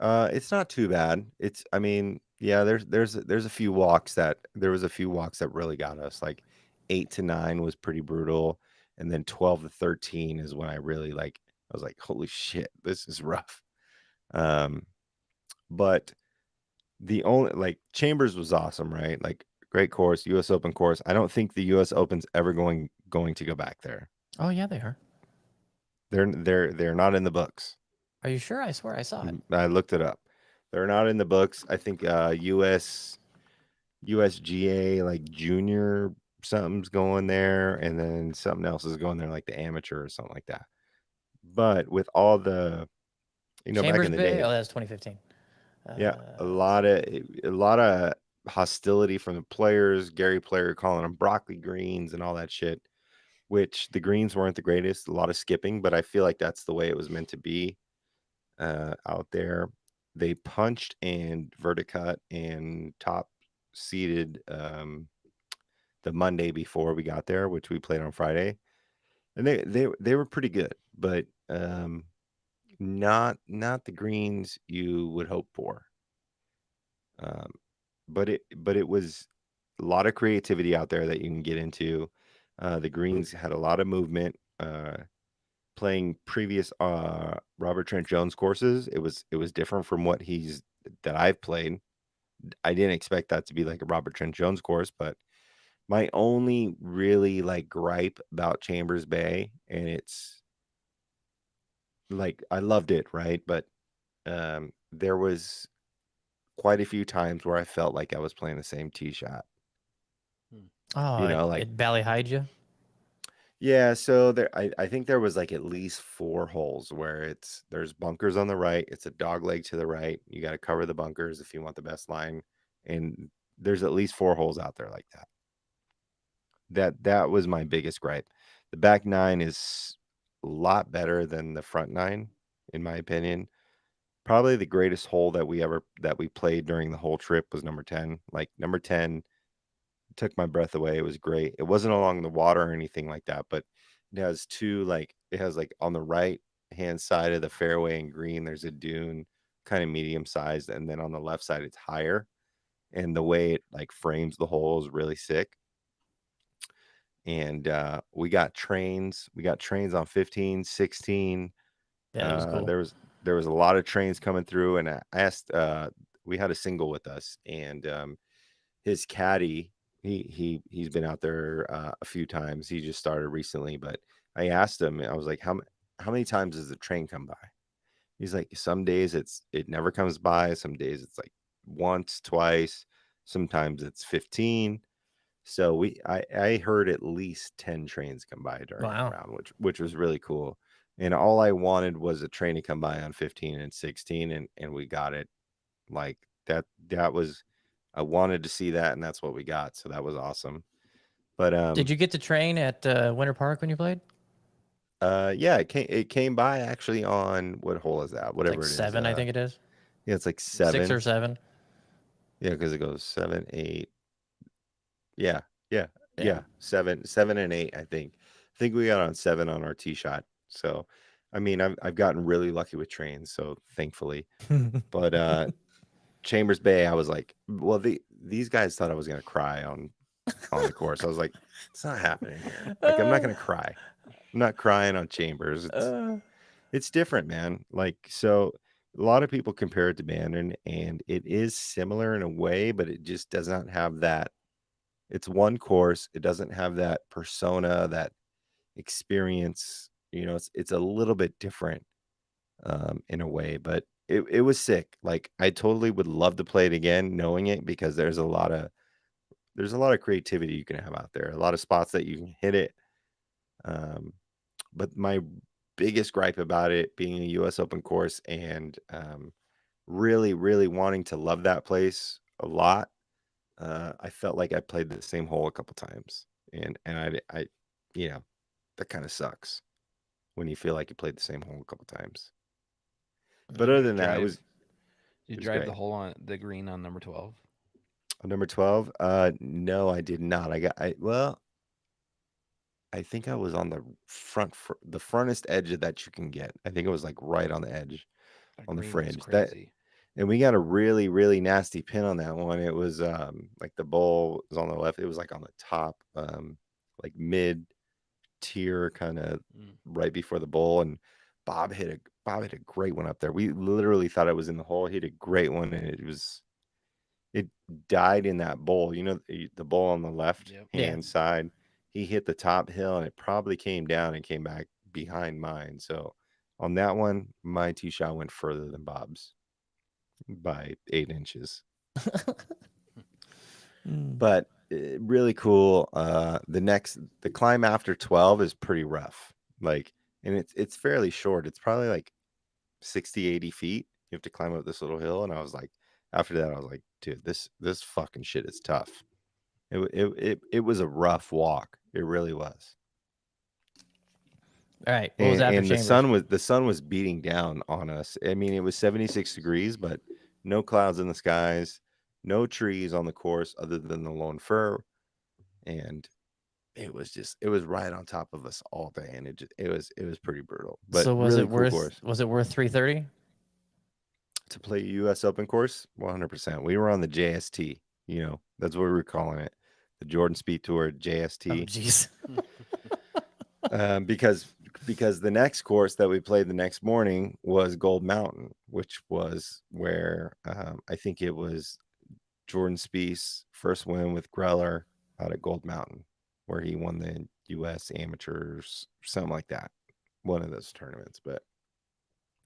it's not too bad. I mean, yeah, there's a few walks that there was a few walks that really got us. Like 8 to 9 was pretty brutal, and then 12 to 13 is when I really, like, I was like, holy shit, this is rough. But the only, like, Chambers was awesome, right? Like, great course, US Open course. I don't think the US Open's ever going to go back there.
Oh yeah, they are.
They're not in the books.
Are you sure? I swear I saw it.
I looked it up. They're not in the books. I think USGA, like, junior something's going there, and then something else is going there, like the amateur or something like that. But with all the, back
Chambers
in the
Bay.
day,
Oh, that's 2015.
yeah, a
Let's
lot of hostility from the players. Gary Player calling them broccoli greens and all that shit, which the greens weren't the greatest. A lot of skipping, but I feel like that's the way it was meant to be out there. They punched and verticut and top seeded the Monday before we got there, which we played on Friday, and they were pretty good, but not the greens you would hope for. But it was a lot of creativity out there that you can get into. The greens had a lot of movement. Playing previous Robert Trent Jones courses, it was different from that I've played. I didn't expect that to be like a Robert Trent Jones course, but my only really, like, gripe about Chambers Bay, and it's like, I loved it, right? But there was quite a few times where I felt like I was playing the same tee shot.
Oh,
You know, like
it Bally hide you.
yeah. So there, I think there was like at least 4 holes where there's bunkers on the right. It's a dog leg to the right. You got to cover the bunkers if you want the best line, and there's at least 4 holes out there like that. That was my biggest gripe. The back nine is a lot better than the front nine, in my opinion. Probably the greatest hole that we played during the whole trip was number 10. Like number 10 took my breath away. It was great. It wasn't along the water or anything like that, but it has like on the right hand side of the fairway and green, there's a dune, kind of medium sized, and then on the left side it's higher. And the way it like frames the hole is really sick. And we got trains on 15, 16.
Yeah, it was cool.
There was a lot of trains coming through, and I asked we had a single with us, and his caddy, he's been out there a few times. He just started recently, but I asked him, I was like, how many times does the train come by? He's like, some days it never comes by, some days it's like once, twice, sometimes it's 15. So I heard at least 10 trains come by during that
Wow.
round, which was really cool. And all I wanted was a train to come by on 15 and 16, and we got it. Like that was I wanted to see that, and that's what we got. So that was awesome. But
Did you get to train at Winter Park when you played?
yeah, it came by actually on what hole is that?
It's like
Whatever it is.
7, I think it is.
Yeah, it's like
6 or
7.
7.
Yeah, because it goes 7, 8. Yeah, yeah,
Yeah.
yeah. 7 and 8, I think. I think we got on 7 on our tee shot. So, I mean, I've gotten really lucky with trains, so thankfully. But Chambers Bay, I was like, well, these guys thought I was gonna cry on the course. I was like, it's not happening here. Like, I'm not gonna cry. I'm not crying on Chambers. It's different, man. Like, so a lot of people compare it to Bandon, and it is similar in a way, but it just does not have that. It's one course. It doesn't have that persona, that experience. You know, it's a little bit different in a way, but it was sick. Like I totally would love to play it again, knowing it, because there's a lot of creativity you can have out there, a lot of spots that you can hit it. Um, but my biggest gripe about it being a U.S. Open course and really, really wanting to love that place a lot, I felt like I played the same hole a couple times, and I, you know, that kind of sucks when you feel like you played the same hole a couple times. But
Did
other
you
than that,
drive? Did you
it was
drive
great.
the hole on the green on number 12?
On number 12, no, I did not. Well, I think I was on the the frontest edge of that you can get. I think it was like right on the edge,
That
on the
green was
fringe. That
crazy.
And we got a really, really nasty pin on that one. It was like the bowl was on the left. It was like on the top, like mid tier, kind of
Mm.
right before the bowl. And Bob hit a great one up there. We literally thought it was in the hole. He hit a great one, and it died in that bowl. You know, the bowl on the left
Yep.
Yeah.
hand side. He hit the top hill, and it probably came down and came back behind mine. So on that one, my tee shot went further than Bob's by 8 inches.
Mm.
But really cool. The climb after 12 is pretty rough. Like, and it's fairly short. It's probably like 60, 80 feet. You have to climb up this little hill. And I was like, after that, I was like, dude, this fucking shit is tough. It was a rough walk. It really was.
All right. What was after
And
Chambers?
the sun was beating down on us. I mean, it was 76 degrees, but no clouds in the skies, no trees on the course other than the lone fir, and it was right on top of us all day, and it was pretty brutal, but
So
really cool course
was it worth 330?
to play U.S. Open course. 100%. We were on the JST. You know, that's what we were calling it, the Jordan Speed Tour
Oh,
JST.
jeez.
Because the next course that we played the next morning was Gold Mountain, which was where I think it was Jordan Spieth's first win with Greller out at Gold Mountain, where he won the U.S. Amateurs, something like that, one of those tournaments. But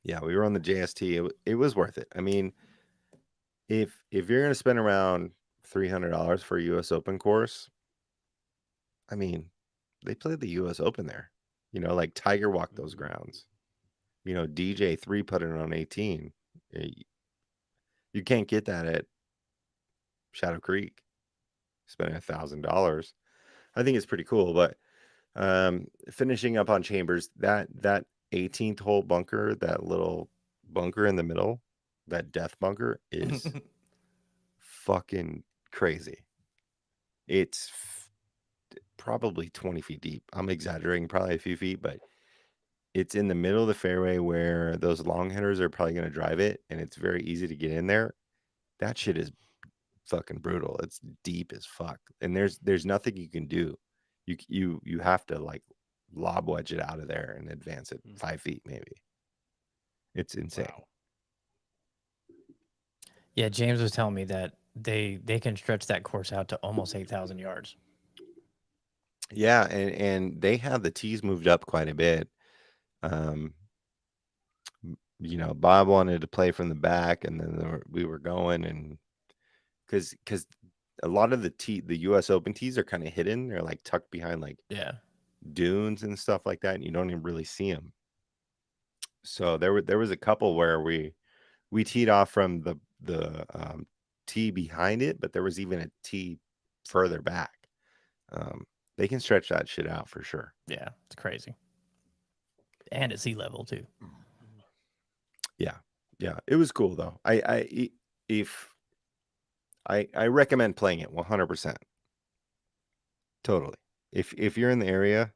yeah, we were on the JST. It was worth it. I mean, if you're gonna spend around $300 for a U.S. Open course, I mean, they played the U.S. Open there. Like Tiger walked those
Mhm.
grounds. DJ 3 put it on 18. You can't get that at Shadow Creek. Spending $1,000. I think it's pretty cool. But finishing up on Chambers, that 18th hole bunker, that little bunker in the middle, that death bunker is fucking crazy. It's probably 20 feet deep. I'm exaggerating probably a few feet, but it's in the middle of the fairway where those long hitters are probably going to drive it, and it's very easy to get in there. That shit is fucking brutal. It's deep as fuck, and there's nothing you can do. You have to like lob wedge it out of there and advance it
Mm.
5 feet maybe. It's insane.
Wow.
Yeah, James was telling me that they can stretch that course out to almost 8,000 yards.
Yeah, and they have the tees moved up quite a bit. Um, Bob wanted to play from the back, and then we were going, and because a lot of the U.S. Open tees are kind of hidden. They're like tucked behind like
Yeah.
dunes and stuff like that, and you don't even really see them. So there was a couple where we teed off from the tee behind it, but there was even a tee further back. They can stretch that shit out for sure.
Yeah, it's crazy. And at sea level too.
Yeah, yeah, it was cool though. If I recommend playing it 100%. Totally. If you're in the area,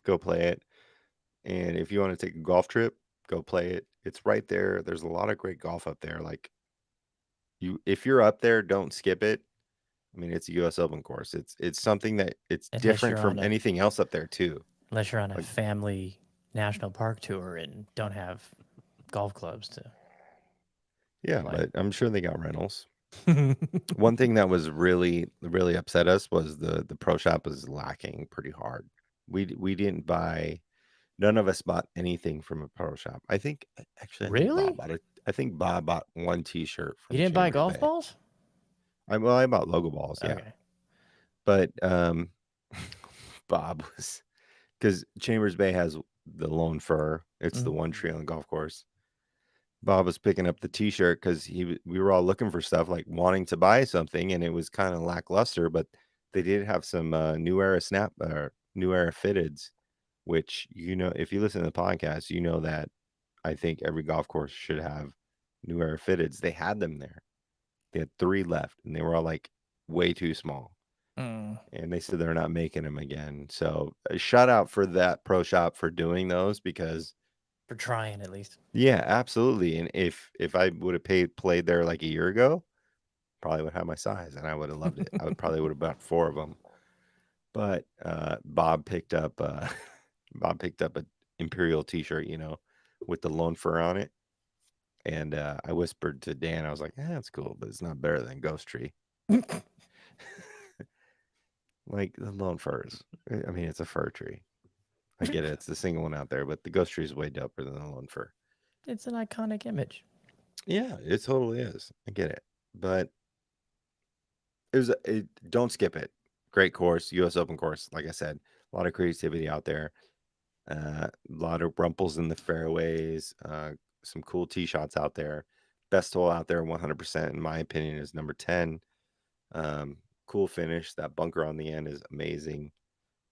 go play it. And if you want to take a golf trip, go play it. It's right there. There's a lot of great golf up there. Like if you're up there, don't skip it. I mean, it's a US Open course. It's something that it's
Unless
different
you're
from
on a
anything else up there too.
unless you're on a
Like,
family national park tour and don't have golf clubs to
yeah,
play.
but I'm sure they got rentals. One thing that was really, really upset us was the pro shop was lacking pretty hard. We didn't buy. None of us bought anything from a pro shop. I think Bob
Really?
bought it. I think Bob bought one T-shirt
You
from
didn't buy
Chambers
golf
Bay.
balls?
I bought logo balls, yeah.
Okay.
But Bob was because Chambers Bay has the lone fir. It's the one tree on the golf course. Bob was picking up the T-shirt because we were all looking for stuff, like wanting to buy something, and it was kind of lackluster. But they did have some new era new era fitteds, which if you listen to the podcast, you know that I think every golf course should have new era fitteds. They had them there. They had 3 left, and they were all like way too small.
Mm,
And they said they're not making them again. So a shout out for that pro shop for doing those because
for trying at least.
yeah, absolutely. And if I would have played there like a year ago, probably would have my size and I would have loved it. I would have bought 4 of them. But Bob picked up Bob picked up an Imperial t-shirt, with the lone fur on it. And I whispered to Dan, I was like, that's cool, but it's not better than Ghost Tree. Like the lone firs. I mean, it's a fir tree. I get it. It's the single one out there, but the Ghost Tree is way doper than the lone fir.
It's an iconic image.
Yeah, it totally is. I get it. But don't skip it. Great course, US Open course. Like I said, a lot of creativity out there. A lot of rumples in the fairways. Some cool tee shots out there. Best hole out there, 100% in my opinion, is number 10. Cool finish. That bunker on the end is amazing.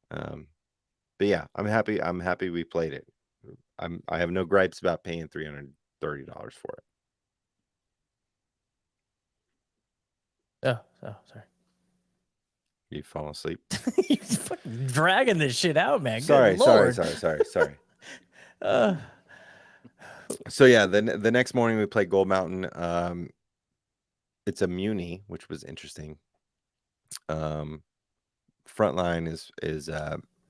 But yeah, I'm happy. I'm happy we played it. I have no gripes about paying $330 for it.
Oh, sorry.
You fall asleep.
You're fucking dragging this shit out, man.
Sorry.
Good lord. Uh,
So yeah, the next morning we played Gold Mountain. It's a muni, which was interesting. Front line is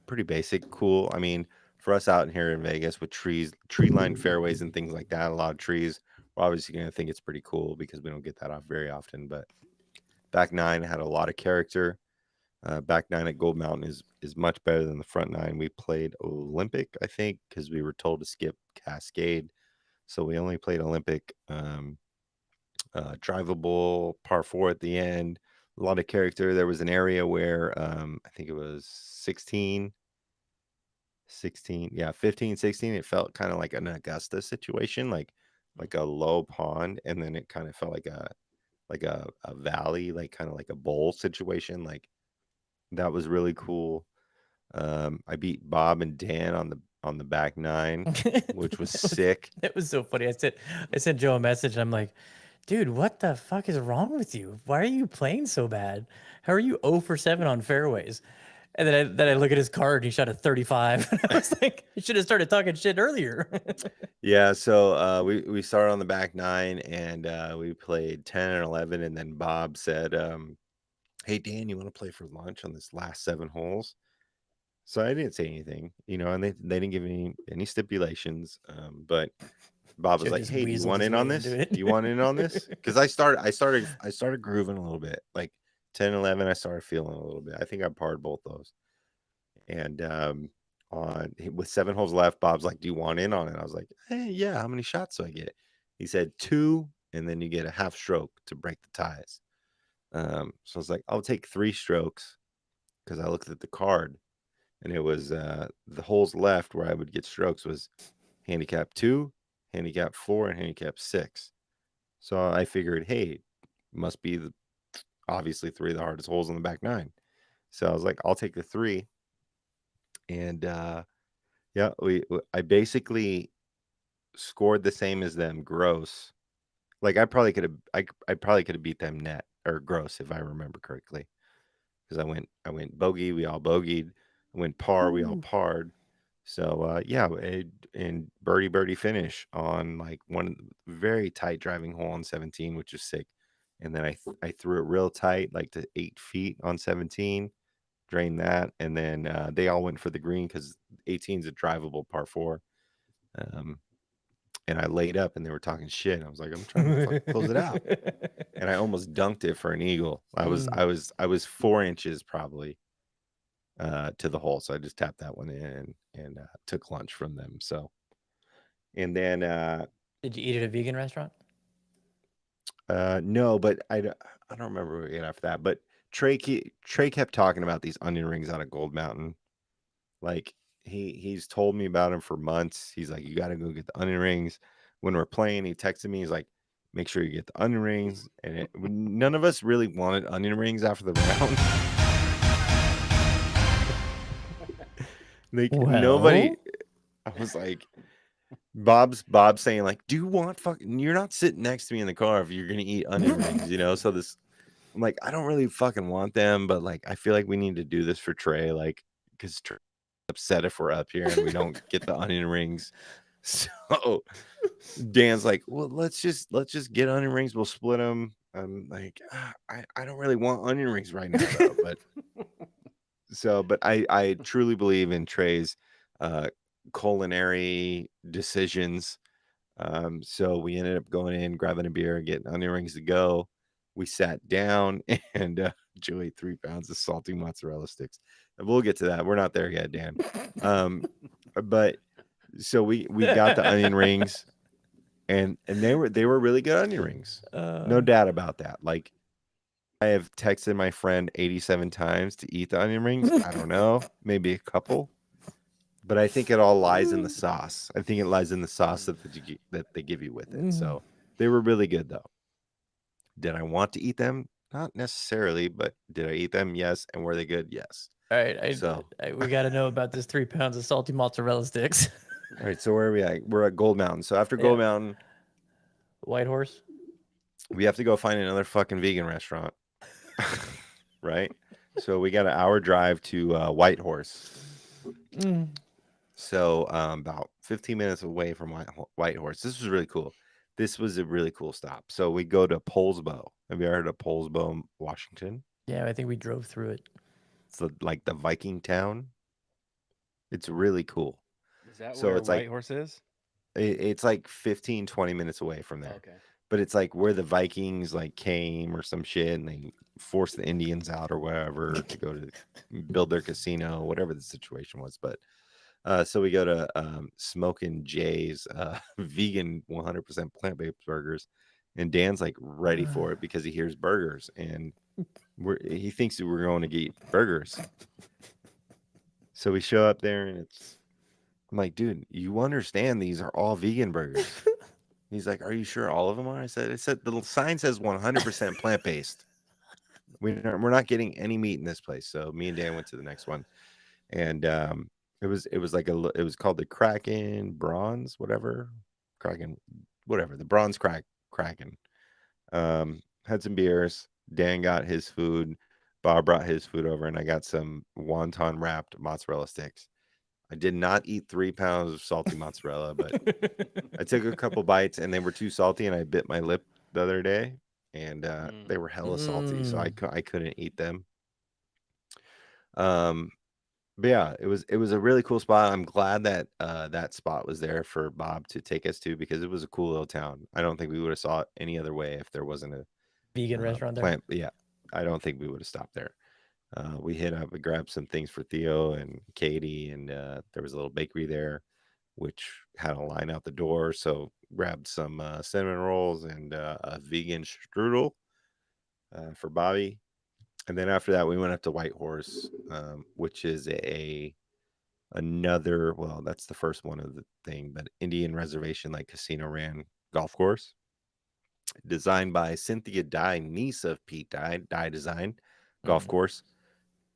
pretty basic, cool. I mean, for us out here in Vegas with tree lined fairways and things like that, a lot of trees, we're obviously gonna think it's pretty cool because we don't get that off very often. But back 9 had a lot of character. Back 9 at Gold Mountain is much better than the front 9. We played Olympic, I think, because we were told to skip Cascade, so we only played Olympic. Drivable par 4 at the end, a lot of character. There was an area where I think it was 16, 16, yeah, 15, 16. It felt kind of like an Augusta situation, like a low pond, and then it kind of felt like a valley, like kind of like a bowl situation. Like that was really cool. I beat Bob and Dan on the back nine, which was sick.
That was so funny. I sent Joe a message. And I'm like, dude, what the fuck is wrong with you? Why are you playing so bad? How are you 0 for 7 on fairways? And then I look at his card. He shot a 35. And I was like, you should have started talking shit earlier.
Yeah, so we started on the back nine, and we played 10 and 11, and then Bob said, "Hey Dan, you want to play for lunch on this last 7 holes?" So I didn't say anything, and they didn't give any stipulations. But Bob was
Joe
like,
just
"Hey, do you
weaseled
want
his
in on
way
this?
into it.
Do you want in on this?" Because I started grooving a little bit, like 10, 11. I started feeling a little bit. I think I parred both those, and with 7 holes left, Bob's like, "Do you want in on it?" I was like, "Hey, yeah. How many shots do I get?" He said 2, and then you get a half stroke to break the ties. So I was like, "I'll take 3 strokes," because I looked at the card, and it was the holes left where I would get strokes was handicap 2, handicap 4, and handicap 6. So I figured, hey, must be obviously 3 of the hardest holes on the back nine. So I was like, I'll take the 3, and yeah, I basically scored the same as them gross. Like I probably could have beat them net or gross if I remember correctly, because I went bogey, we all bogeyed. I went par, we all
Ooh.
parred. So yeah, and birdie finish on like one very tight driving hole on 17, which is sick. And then I threw it real tight, like to 8 feet on 17, drained that, and then they all went for the green because 18 is a drivable par four. Um, and I laid up, and they were talking shit. I was like, I'm trying to fucking close it out, and I almost dunked it for an eagle. I was 4 inches probably to the hole, so I just tapped that one in and took lunch from them. So, and then
Did you eat at a vegan restaurant?
no, but I don't remember what we ate after that. But Trey kept talking about these onion rings out of Gold Mountain. Like he's told me about them for months. He's like, you got to go get the onion rings. When we're playing, he texted me. He's like, make sure you get the onion rings. And none of us really wanted onion rings after the round. Like nobody.
Well,
I was like, Bob's saying like, do you want fucking? You're not sitting next to me in the car if you're gonna eat onion rings. So I'm like, I don't really fucking want them, but like, I feel like we need to do this for Trey, like, because Trey's upset if we're up here and we don't get the onion rings. So Dan's like, well, let's just get onion rings. We'll split them. I'm like, I don't really want onion rings right now though, but I truly believe in Trey's culinary decisions. So we ended up going in, grabbing a beer, getting onion rings to go. We sat down, and Joe ate 3 pounds of salty mozzarella sticks. And we'll get to that. We're not there yet, Dan. But so we got the onion rings, and they were really good onion rings. No doubt about that. Like, I have texted my friend 87 times to eat the onion rings. I don't know, maybe a couple. But I think it all lies in the sauce. I think it lies in the sauce that they give you with it. So they were really good, though. Did I want to eat them? Not necessarily, but did I eat them? Yes. And were they good? Yes.
all right.
So,
We got to know about this 3 pounds of salty mozzarella sticks.
all right. So where are we at? We're at Gold Mountain. So after Gold
Yeah.
Mountain,
White Horse.
we have to go find another fucking vegan restaurant, right? So we got an hour drive to White Horse. So about 15 minutes away from White Horse. This was really cool. This was a really cool stop. So we go to Polesbo. Have you ever heard of Polesbo, Washington?
Yeah, I think we drove through it.
It's like the Viking town. It's really cool.
Is that
So
where
it's like
White Horse is?
it's like 15, 20 minutes away from there.
Okay.
But it's like where the Vikings like came or some shit, and they forced the Indians out or whatever to go to build their casino, whatever the situation was. But so we go to Smokin' Jay's vegan 100% plant-based burgers, and Dan's like ready for it because he hears burgers, and He thinks that we're going to get burgers. So we show up there and I'm like, dude, you understand these are all vegan burgers. He's like, are you sure all of them are? It said the sign says 100% plant based. We're not getting any meat in this place. So me and Dan went to the next one, and it was like it was called the Kraken Bronze, whatever, Kraken, whatever, the Bronze Kraken. Had some beers. Dan got his food. Bob brought his food over, and I got some wonton wrapped mozzarella sticks. I did not eat 3 pounds of salty mozzarella, but I took a couple bites and they were too salty, and I bit my lip the other day, and
Mm.
they were hella salty, so
Mm.
I couldn't eat them. Um, but yeah, it was a really cool spot. I'm glad that that spot was there for Bob to take us to because it was a cool little town. I don't think we would have saw it any other way if there wasn't a
Vegan restaurant there.
plant. Yeah, I don't think we would have stopped there. We hit up, we grabbed some things for Theo and Katie, and there was a little bakery there, which had a line out the door. So grabbed some cinnamon rolls and a vegan strudel for Bobby. And then after that, we went up to White Horse, which is another. Well, that's the first one of the thing, but Indian reservation, like casino ran golf course, designed by Cynthia Dye, niece of Pete Dye Design Golf
Mm.
Course.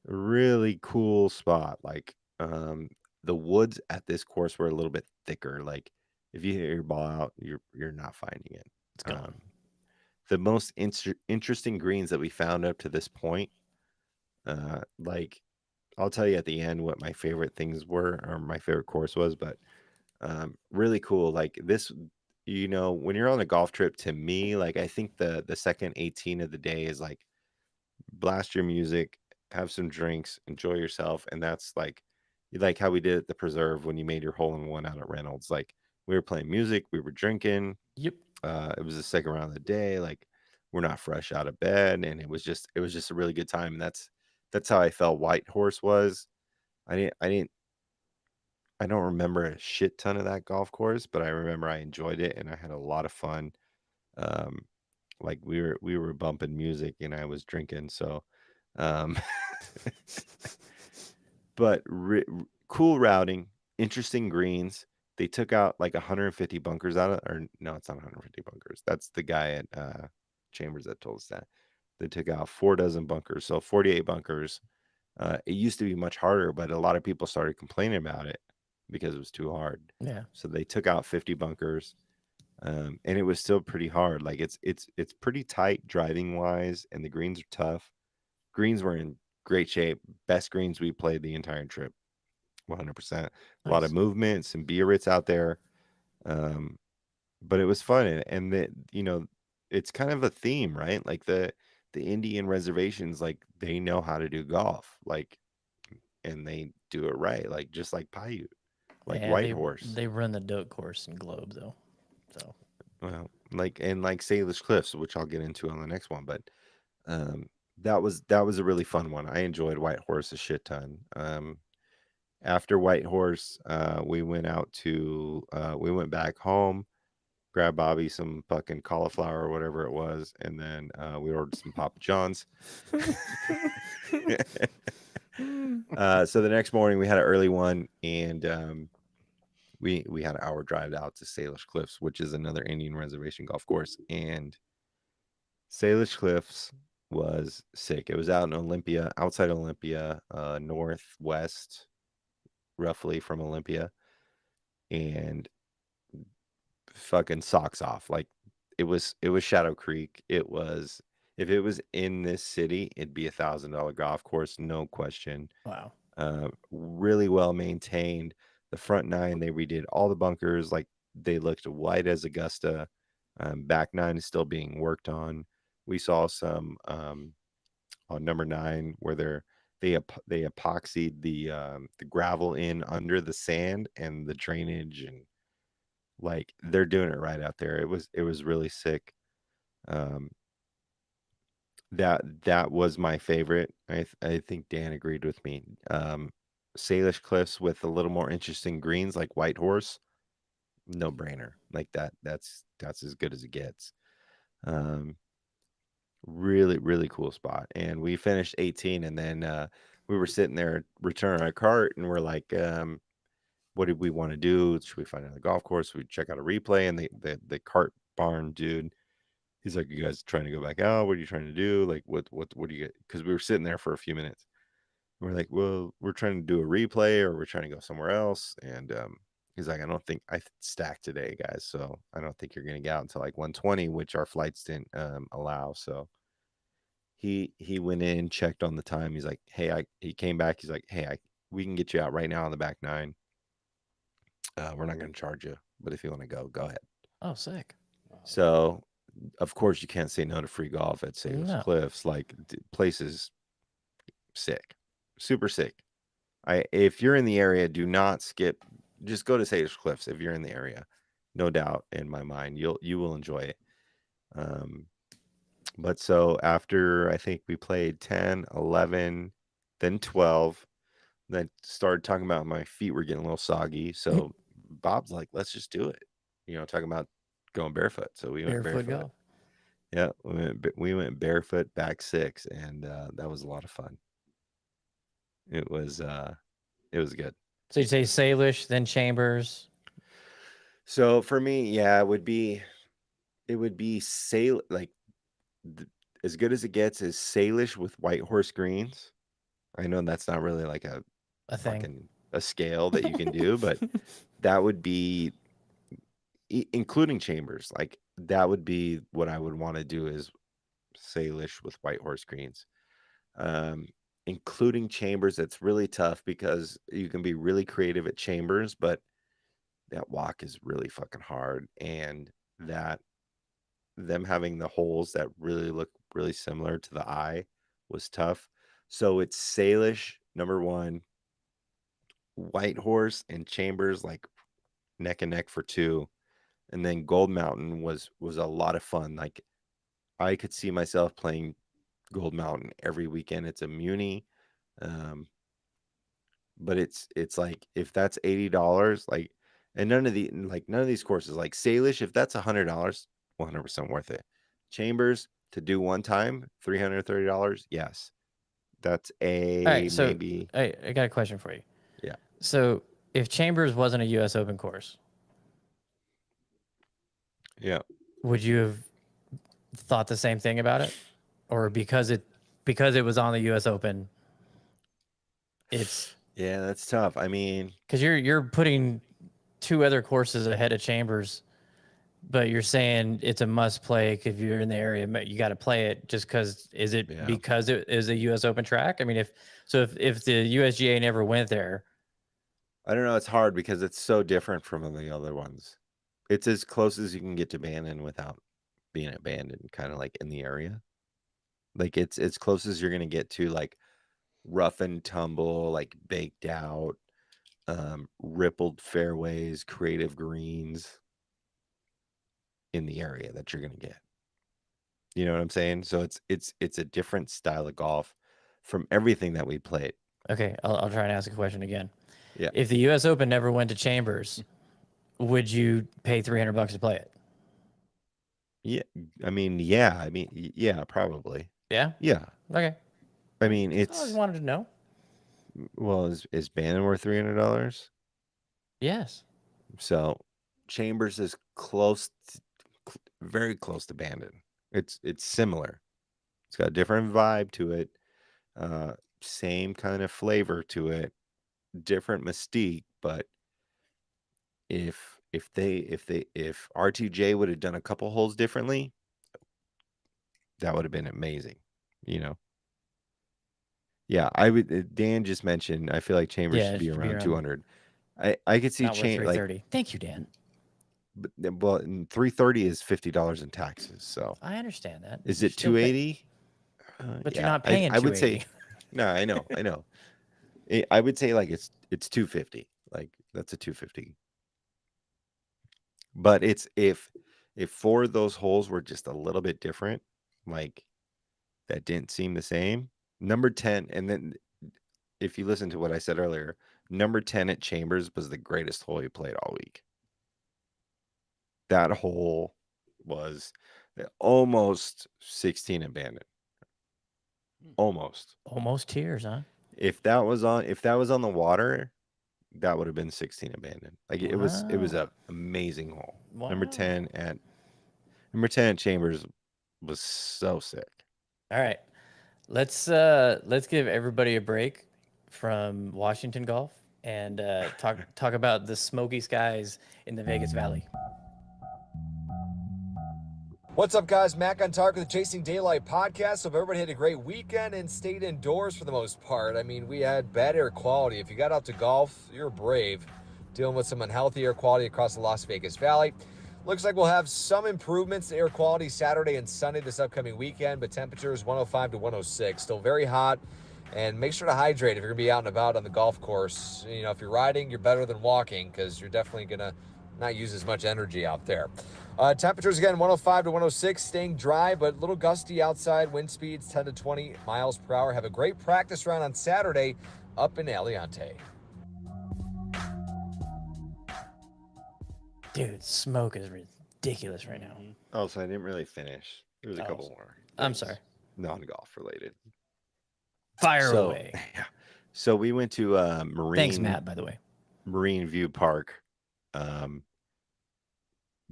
Really cool spot. Like the woods at this course were a little bit thicker. Like if you hit your ball out, you're not finding it.
It's gone.
The most interesting greens that we found up to this point, like I'll tell you at the end what my favorite things were or my favorite course was, but really cool. Like this, when you're on a golf trip, to me, like I think the second 18 of the day is like blast your music, have some drinks, enjoy yourself, and that's like how we did at the preserve when you made your hole in one out at Reynolds. Like we were playing music, we were drinking.
Yep.
It was the second round of the day. Like we're not fresh out of bed, and it was just a really good time. And that's how I felt White Horse was. I don't remember a shit ton of that golf course, but I remember I enjoyed it and I had a lot of fun. Um, like we were bumping music and I was drinking, so um but cool routing, interesting greens. They took out like 150 bunkers out of, or no, it's not 150 bunkers. That's the guy at Chambers that told us that. They took out 4 dozen bunkers, so 48 bunkers. It used to be much harder, but a lot of people started complaining about it because it was too hard.
Yeah.
So they took out 50 bunkers, and it was still pretty hard. Like it's pretty tight driving wise, and the greens are tough. Greens were in great shape. Best greens we played the entire trip. 100%. A lot of
Nice.
movement, some Biarritz out there. Um, but it was fun, and it's kind of a theme, right? Like the Indian reservations, like they know how to do golf, like, and they do it right, like just like Paiute, like
Yeah,
White
they
Horse.
they run the Doak course in Globe though. So
Well, like Salish Cliffs, which I'll get into on the next one, but um, that was a really fun one. I enjoyed White Horse a shit ton. After White Horse, we went back home, grabbed Bobby some fucking cauliflower or whatever it was, and then we ordered some Papa John's. So the next morning we had an early one, and we had an hour drive out to Salish Cliffs, which is another Indian reservation golf course. And Salish Cliffs was sick. It was out in Olympia, outside Olympia, northwest, roughly from Olympia, and fucking socks off. Like it was Shadow Creek. It was, if it was in this city, it'd be $1,000 golf course, no question.
wow.
Really well maintained. The front nine, they redid all the bunkers. Like they looked white as Augusta. Back nine is still being worked on. We saw some on number nine where they epoxied the gravel in under the sand and the drainage, and like they're doing it right out there. It was really sick. Um, that was my favorite. I think Dan agreed with me. Salish Cliffs with a little more interesting greens like White Horse, no brainer. Like that's as good as it gets. Um, Really, really cool spot. And we finished 18, and then we were sitting there returning our cart, and we're like, what did we want to do? Should we find another golf course? We check out a replay, and the cart barn dude, he's like, you guys trying to go back out? What are you trying to do? Like, what do you get? Because we were sitting there for a few minutes. We're like, well, we're trying to do a replay, or we're trying to go somewhere else. And he's like, I don't think I stacked today, guys. So I don't think you're gonna get out until like 1:20, which our flights didn't allow. So he went in, checked on the time. He's like, hey, he came back. He's like, hey, we can get you out right now on the back nine. We're not gonna charge you, but if you want to go ahead.
Oh, sick.
So of course you can't say no to free golf at Salish
No.
Cliffs. Like place is sick, super sick. If you're in the area, do not skip. Just go to Salish Cliffs if you're in the area. No doubt in my mind, you will enjoy it. But so after I think we played 10, 11, then 12, then started talking about my feet were getting a little soggy. So Bob's like, let's just do it. Talking about going barefoot. So we went
Barefoot
barefoot.
golf.
Yeah, we went barefoot back 6, and that was a lot of fun. It was good.
So you say Salish, then Chambers.
So for me, yeah, it would be like as good as it gets is Salish with white horse greens. I know that's not really like a
thing.
fucking a scale that you can do, but that would be including Chambers. Like that would be what I would want to do is Salish with white horse greens. Including Chambers, that's really tough because you can be really creative at Chambers, but that walk is really fucking hard, and that them having the holes that really look really similar to the eye was tough. So it's Salish number 1, White Horse and Chambers like neck and neck for 2, and then Gold Mountain was a lot of fun. Like I could see myself playing Gold Mountain every weekend. It's a muni, but it's like if that's $80, like, and none of these courses like Salish, if that's $100, 100% worth it. Chambers to do one time, $330. Yes, that's
All right, so
maybe.
I got a question for you.
Yeah.
So if Chambers wasn't a U.S. Open course,
Yeah.
would you have thought the same thing about it, or because it was on the U.S. Open, it's
Yeah, that's tough. I mean,
because you're putting 2 other courses ahead of Chambers, but you're saying it's a must play if you're in the area. You got to play it just because. Is it
Yeah.
because it is a U.S. Open track? I mean, if the USGA never went there,
I don't know. It's hard because it's so different from the other ones. It's as close as you can get to Bandon without being abandoned, kind of like in the area. Like it's as close as you're gonna get to like rough and tumble, like baked out, rippled fairways, creative greens in the area that you're gonna get. You know what I'm saying? So it's a different style of golf from everything that we played.
okay, I'll try and ask a question again.
Yeah.
If the U.S. Open never went to Chambers, would you pay $300 to play it?
Yeah. Yeah, probably.
Yeah.
Yeah.
Okay.
I mean,
I always wanted to know.
well, is Bannon worth $300?
Yes.
So Chambers is very close to Bandon. It's similar. It's got a different vibe to it. Same kind of flavor to it. Different mystique, but if RTJ would have done a couple holes differently, that would have been amazing. Yeah, I would. Dan just mentioned. I feel like Chambers
Yeah,
should
it
be
should be
around
around-
200. I could see
Not worth
like
330. Thank you, Dan.
well, and 330 is $50 in taxes. So
I understand that.
is
You
it
still pay-
280?
but you're
Yeah,
not paying
I would say
280.
no. I know. I would say like it's 250. Like that's a 250. But it's if 4 of those holes were just a little bit different, like that didn't seem the same. Number 10, and then if you listen to what I said earlier, number 10 at Chambers was the greatest hole he played all week. That hole was Almost 16 abandoned. Almost.
Almost tears, huh?
If that was on the water, that would have been 16 abandoned. Like it was
Wow.
a amazing hole.
Wow.
Number 10 at Chambers was so sick.
All right. Let's give everybody a break from Washington golf and talk about the smoky skies in the Vegas Valley.
What's up, guys? Matt Guntark with the Chasing Daylight podcast. Hope everybody had a great weekend and stayed indoors for the most part. I mean, we had bad air quality. If you got out to golf, you're brave. Dealing with some unhealthy air quality across the Las Vegas Valley. Looks like we'll have some improvements to air quality Saturday and Sunday this upcoming weekend, but temperatures 105 to 106. Still very hot. And make sure to hydrate if you're going to be out and about on the golf course. You know, if you're riding, you're better than walking because you're definitely going to not use as much energy out there. Temperatures again 105 to 106, staying dry but a little gusty outside. Wind speeds 10 to 20 miles per hour. Have a great practice round on Saturday up in Aliante.
Dude, smoke is ridiculous right now.
Oh, so I didn't really finish. There's a
Oh,
couple more.
I'm sorry.
Non-golf related.
Fire
So-
away.
Yeah. So we went to Marine.
Thanks, Matt, by the way.
Marine View Park,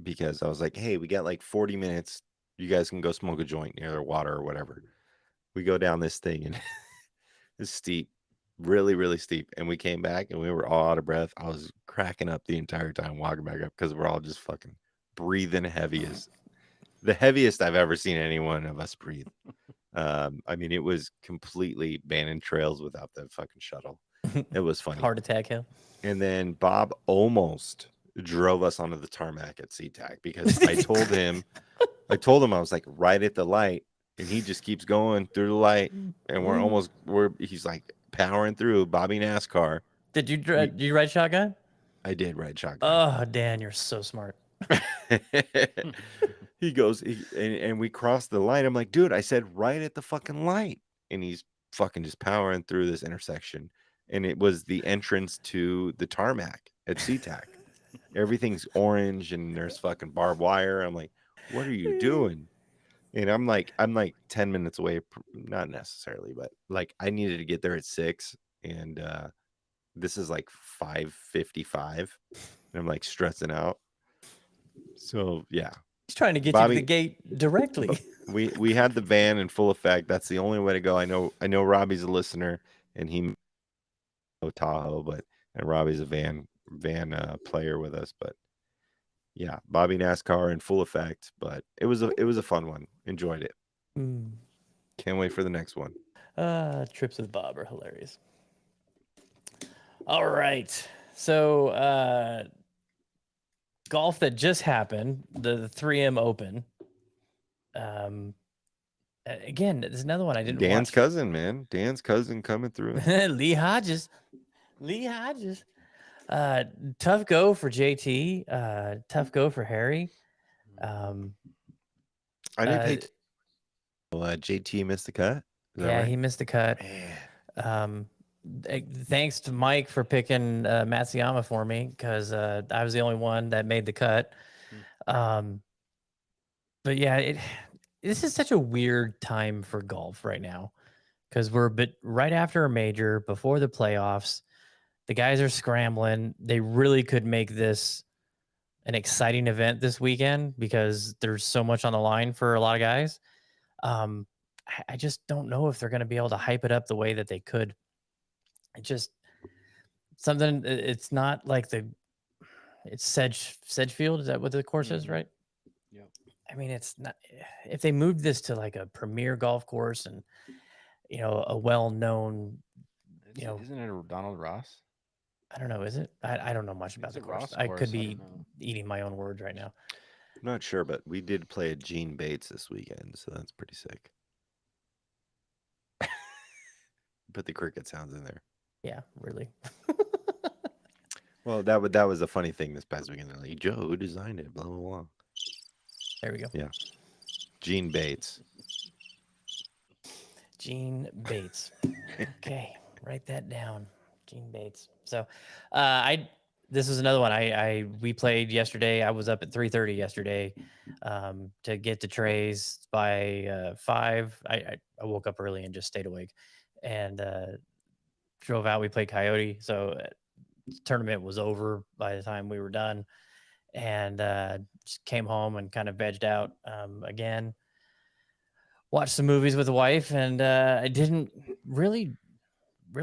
because I was like, hey, we got like 40 minutes. You guys can go smoke a joint near the water or whatever. We go down this thing and it's steep, really, really steep. And we came back and we were all out of breath. I was cracking up the entire time walking back up because we're all just fucking breathing the heaviest I've ever seen any one of us breathe. I mean, it was completely abandoned trails without the fucking shuttle. It was funny.
Heart attack hill.
And then Bob almost drove us onto the tarmac at SeaTac because I told him I was like right at the light, and he just keeps going through the light, and he's like powering through Bobby NASCAR.
Did you ride shotgun?
I did ride shotgun.
Oh, Dan, you're so smart.
He goes, and we crossed the line. I'm like, dude, I said right at the fucking light, and he's fucking just powering through this intersection. And it was the entrance to the tarmac at SeaTac. Everything's orange and there's fucking barbed wire. I'm like, what are you doing? And I'm like 10 minutes away, not necessarily, but like I needed to get there at 6, and this is like 5:55, and I'm like stressing out. So yeah,
He's trying to get you
Bobby-
to the gate directly.
we had the van in full effect. That's the only way to go. I know Robbie's a listener, and he Tahoe, and Robbie's a van player with us, but yeah, Bobby NASCAR in full effect. But it was a fun one. Enjoyed it. Can't wait for the next one.
Trips with Bob are hilarious. All right, so golf that just happened, the 3M Open. Again, there's another one I didn't.
Dan's
watch.
cousin, man. Dan's cousin coming through.
Lee Hodges. Tough go for JT. Tough go for Harry.
I didn't pay. JT missed the cut. Is that
Yeah,
right?
he missed the cut. Thanks to Mike for picking Matsuyama for me because I was the only one that made the cut. But yeah, this is such a weird time for golf right now because we're a bit right after a major, before the playoffs. The guys are scrambling. They really could make this an exciting event this weekend because there's so much on the line for a lot of guys. I just don't know if they're going to be able to hype it up the way that they could. It just something. It's not like it's Sedgefield. Is that what the course is, right?
Yeah.
I mean, it's not. If they moved this to like a premier golf course and a well-known,
Isn't it a Donald Ross?
I don't know. Is it? I don't know much about
It's
the
a
course.
Ross
I
course,
could
I
be
don't know.
eating my own words right now.
I'm not sure, but we did play a Gene Bates this weekend, so that's pretty sick. Put the cricket sounds in there.
Yeah, really.
Well, that was a funny thing this past weekend. They're like, Joe, who designed it? Blah blah blah.
There we go.
Yeah, Gene Bates.
Gene Bates. Okay, write that down. Gene Bates. So, I this is another one. We played yesterday. I was up at 3:30 yesterday to get to Trey's by 5. I woke up early and just stayed awake and drove out. We played Coyote, so tournament was over by the time we were done, and just came home and kind of vegged out again. Watched some movies with the wife, and I didn't really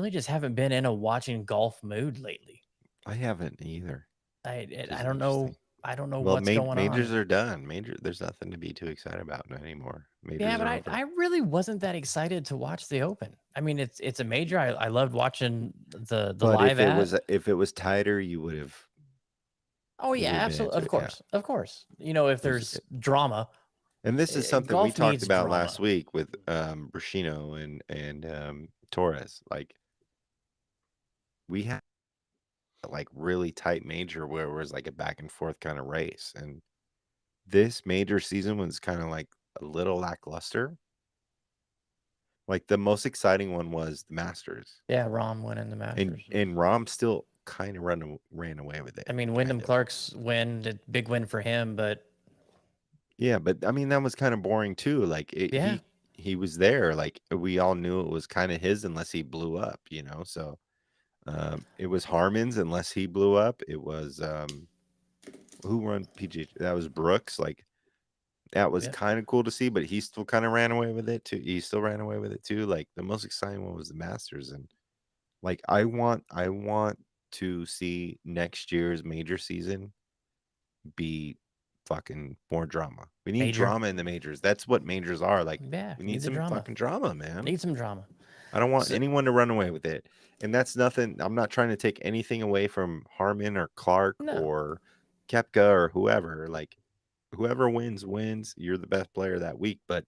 just haven't been in a watching golf mood lately.
I haven't either.
I
Which is
don't know.
interesting.
I don't know
Well,
what's going
majors
on.
are done. There's nothing to be too excited about anymore. Majors
Yeah, but
are over.
I really wasn't that excited to watch the Open. I mean, it's a major. I loved watching the
But
live
if it was tighter, you would have.
Oh yeah,
been
absolutely.
into it, yeah.
Of course. You know, if
There's-
there's drama,
And this is something we
golf
talked
needs
about last
drama.
week with Brashino and Torres. Like we had like really tight major where it was like a back and forth kind of race, and this major season was kind of like a little lackluster. Like the most exciting one was the Masters.
Yeah, Rom winning the Masters.
And Rom still kind of ran away with it.
I mean, Wyndham Clark's win, big win for him, but
yeah, but I mean that was kind of boring too. Like
yeah,
he was there. Like we all knew it was kind of his unless he blew up, you know. So it was Harman's unless he blew up. It was who won PGA? That was Brooks. Like that was kind of cool to see, but he still kind of ran away with it too. He still ran away with it too. Like the most exciting one was the Masters, and like I want to see next year's major season be fucking more drama. We need drama in the majors. That's what majors are. Like
yeah,
we need some fucking drama, man.
Need some drama.
I don't want anyone to run away with it. And that's nothing. I'm not trying to take anything away from Harman or Clark or Koepka or whoever. Like whoever wins. You're the best player that week, but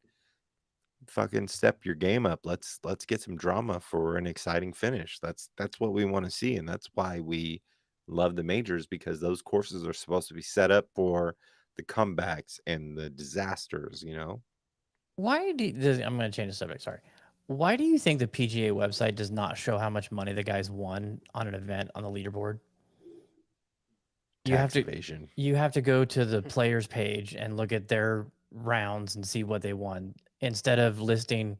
fucking step your game up. Let's get some drama for an exciting finish. That's what we want to see, and that's why we love the majors, because those courses are supposed to be set up for the comebacks and the disasters, you know.
I'm going to change the subject, sorry. Why do you think the PGA website does not show how much money the guys won on an event on the leaderboard?
Tax evasion.
You have to go to the players page and look at their rounds and see what they won instead of listing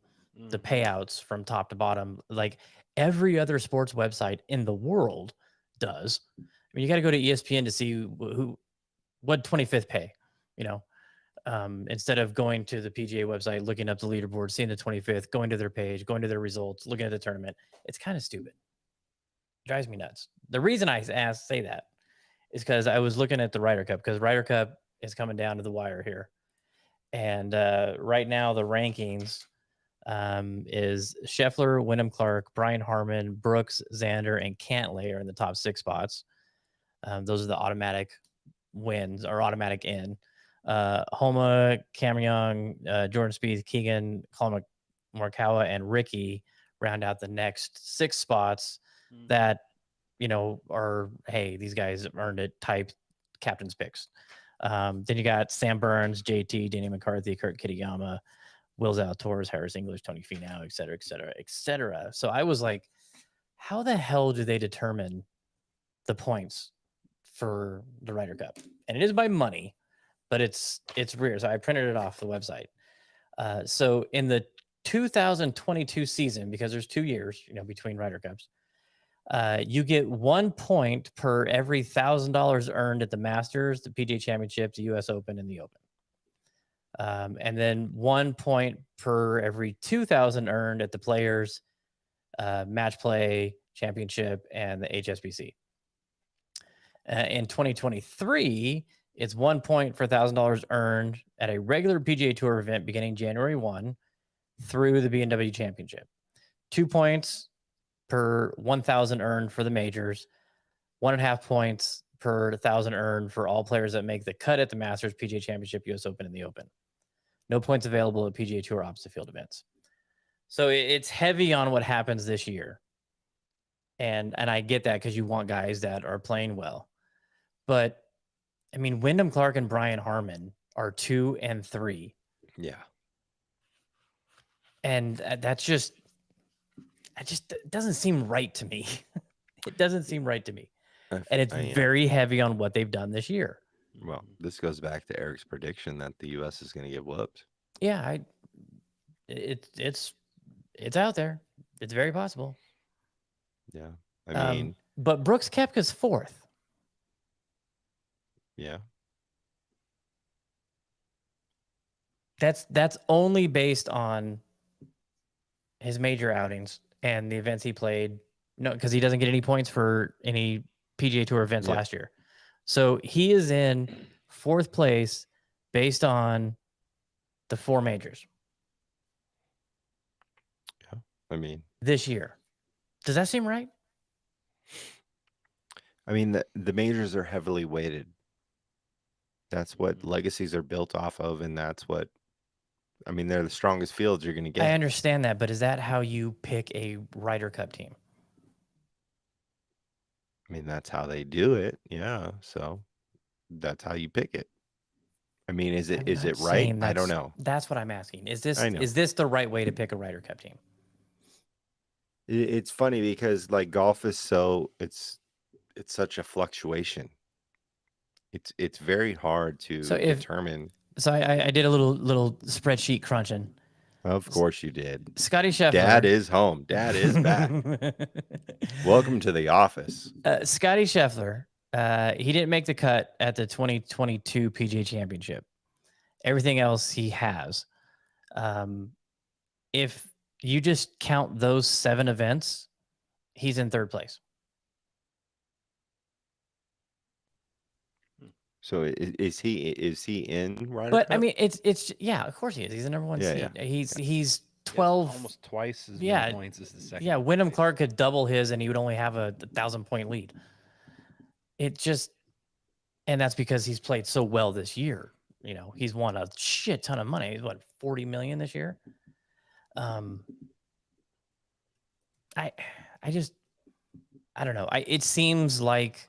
the payouts from top to bottom like every other sports website in the world does. I mean, you got to go to ESPN to see what 25th pay, you know, instead of going to the PGA website, looking up the leaderboard, seeing the 25th, going to their page, going to their results, looking at the tournament. It's kind of stupid. Drives me nuts. The reason I say that is because I was looking at the Ryder Cup, because Ryder Cup is coming down to the wire here. And right now the rankings is Scheffler, Wyndham Clark, Brian Harman, Brooks, Xander, and Cantlay are in the top 6 spots. Those are the automatic wins or automatic in. Homa, Cam Young, Jordan Spieth, Keegan, Colin Morikawa, and Ricky round out the next 6 spots that, you know, are, hey, these guys earned it type captain's picks. Then you got Sam Burns, JT, Danny McCarthy, Kurt Kitayama, Will Zalatoris, Harris English, Tony Finau, et cetera, et cetera, et cetera. So I was like, how the hell do they determine the points for the Ryder Cup? And it is by money, but it's weird. So I printed it off the website. So in the 2022 season, because there's 2 years, you know, between Ryder Cups, you get 1 point per every $1,000 earned at the Masters, the PGA Championship, the U.S. Open, and the Open. And then 1 point per every 2,000 earned at the Players, Match Play, Championship, and the HSBC. In 2023, it's 1 point for $1,000 earned at a regular PGA Tour event beginning January 1 through the BMW Championship. 2 points per 1,000 earned for the majors, 1.5 points per 1,000 earned for all players that make the cut at the Masters, PGA Championship, US Open, and the Open. No points available at PGA Tour opposite field events. So it's heavy on what happens this year. And I get that because you want guys that are playing well. But, I mean, Wyndham Clark and Brian Harman are 2 and 3.
Yeah.
And that's just, it doesn't seem right to me. It doesn't seem right to me. and it's
Yeah.
very heavy on what they've done this year.
Well, this goes back to Eric's prediction that the U.S. is going to get whooped.
Yeah, it's out there. It's very possible.
Yeah. I mean,
But Brooks Koepka's fourth.
yeah.
That's only based on his major outings and the events he played. No, because he doesn't get any points for any PGA Tour events
Yep.
last year. So he is in fourth place based on the 4 majors
I mean,
this year. Does that seem right?
the majors are heavily weighted. That's what legacies are built off of, and that's what they're the strongest fields you're going to
I
get.
understand that, but is that how you pick a Ryder Cup team?
That's how they do it. Yeah. So that's how you pick it. Is
I'm
it
not
right?
saying
I don't
that's-
know.
That's what I'm asking. Is
I know.
this the right way to pick a Ryder Cup team?
It's funny because like golf is it's such a fluctuation. It's very hard to determine.
So I did a little spreadsheet crunching.
Of course you did.
Scotty Scheffler.
Dad is home. Dad is back. Welcome to the office.
Scotty Scheffler, he didn't make the cut at the 2022 PGA Championship. Everything else he has. If you just count those 7 events, he's in third place.
So is he in Ryder
But
Cup?
I mean, it's yeah, of course he is. He's the number 1 seed.
Yeah.
He's 12,
almost twice as
Yeah.
many points as the second.
Yeah, Wyndham Clark could double his, and he would only have a 1,000-point lead. And that's because he's played so well this year. He's won a shit ton of money. He's what, 40 million this year. I don't know. It seems like,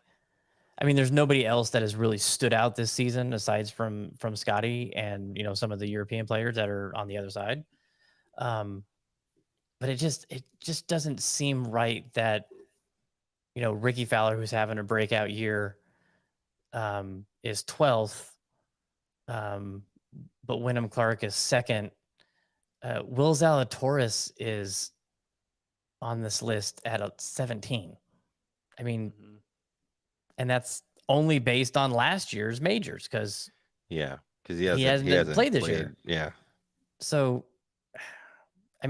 there's nobody else that has really stood out this season aside from Scotty and some of the European players that are on the other side. But it just doesn't seem right that Ricky Fowler, who's having a breakout year, is 12th, but Wyndham Clark is second. Will Zalatoris is on this list at 17. And that's only based on last year's majors because
he
hasn't played this year.
Yeah.
So, I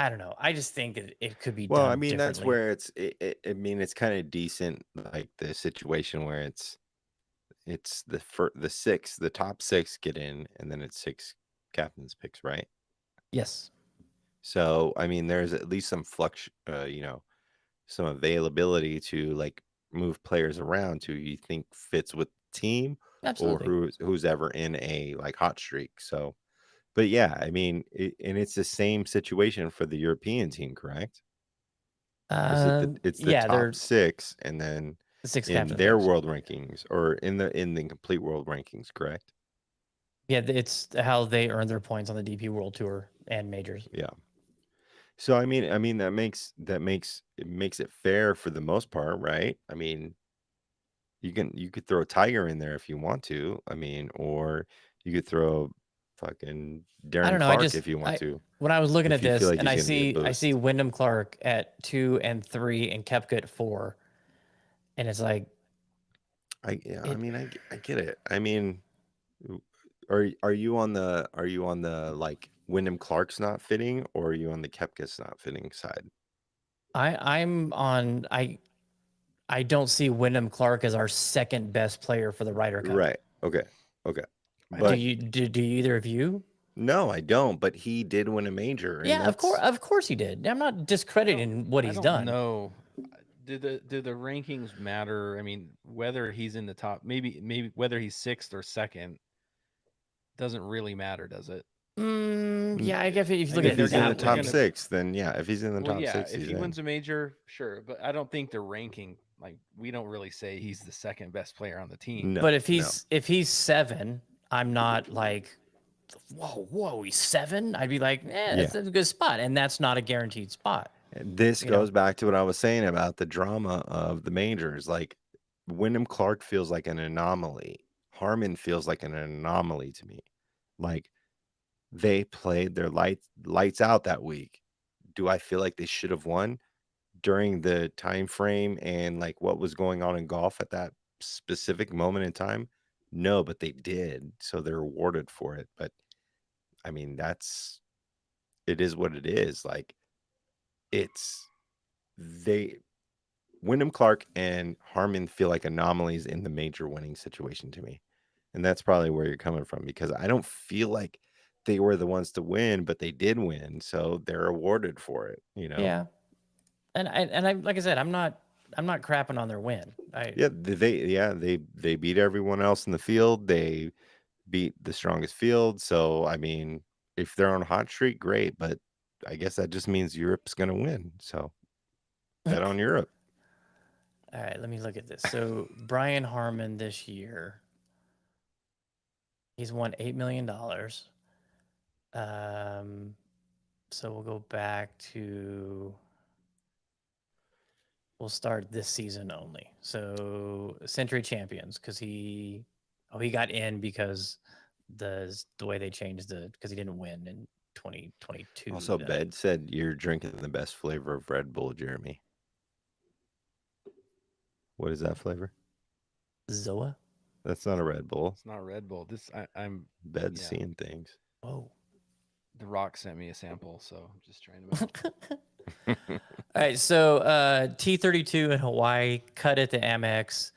don't know. I just think it could be
Well,
done
that's
differently.
where it's kind of decent, like the situation where it's the 6, the top 6 get in, and then it's 6 captains picks, right?
Yes.
So there's at least some some availability to like move players around to you think fits with the team.
Absolutely.
Or who's ever in a like hot streak. So, but yeah, and it's the same situation for the European team, correct? It's the top 6, and then
the 6
in
captains
their
picks.
world rankings, or in the complete world rankings, correct?
Yeah, it's how they earn their points on the DP World Tour and majors.
Yeah. So that makes it fair for the most part, right? You could throw Tiger in there if you want to. Or you could throw fucking Darren Clark if you want to.
When I was looking at this,
like
and I
he's gonna get a
see
boost.
Wyndham Clark at 2 and 3 and Koepka at 4, and it's like,
I get it. Are you on the like Wyndham Clark's not fitting, or are you on the Koepka's not fitting side?
I'm on. I don't see Wyndham Clark as our second best player for the Ryder Cup.
Right. Okay.
But do either of you?
No, I don't. But he did win a major. And
Yeah, of course he did. I'm not discrediting what he's done.
No. Do the rankings matter? Whether he's in the top, maybe whether he's 6th or 2nd, doesn't really matter, does it?
Yeah, I guess if you look
if
at
he's in the
that
top
way.
6, then yeah. If he's in the top 6,
if
he's
he
in.
wins a major, sure. But I don't think the ranking, like, we don't really say he's the second best player on the team.
No,
but if he's 7, I'm not like, whoa, he's 7. I'd be like, that's a good spot, and that's not a guaranteed spot.
This
You know?
goes back to what I was saying about the drama of the majors. Like Wyndham Clark feels like an anomaly. Harmon feels like an anomaly to me. Like they played their lights out that week. Do I feel like they should have won during the time frame and like what was going on in golf at that specific moment in time? No, but they did. So they're rewarded for it. But I mean, it is what it is. Like it's they Wyndham Clark and Harmon feel like anomalies in the major winning situation to me. And that's probably where you're coming from because I don't feel like they were the ones to win, but they did win. So they're awarded for it, you know?
Yeah. And I like I said, I'm not crapping on their win.
Yeah, they beat everyone else in the field. They beat the strongest field. So I mean, if they're on a hot streak, great. But I guess that just means Europe's gonna win. So bet on Europe.
All right, let me look at this. So Brian Harman this year, he's won $8 million. So we'll go back to. We'll start this season only. So Century Champions, because he got in because the way they changed because he didn't win in 2022.
Also, Bed said you're drinking the best flavor of Red Bull, Jeremy. What is that flavor?
Zoa.
That's not a Red Bull.
It's not Red Bull. I'm
Bed's
yeah.
seeing things.
Whoa.
The Rock sent me a sample, so I'm just trying to.
All right, so T32 in Hawaii, cut at the Amex.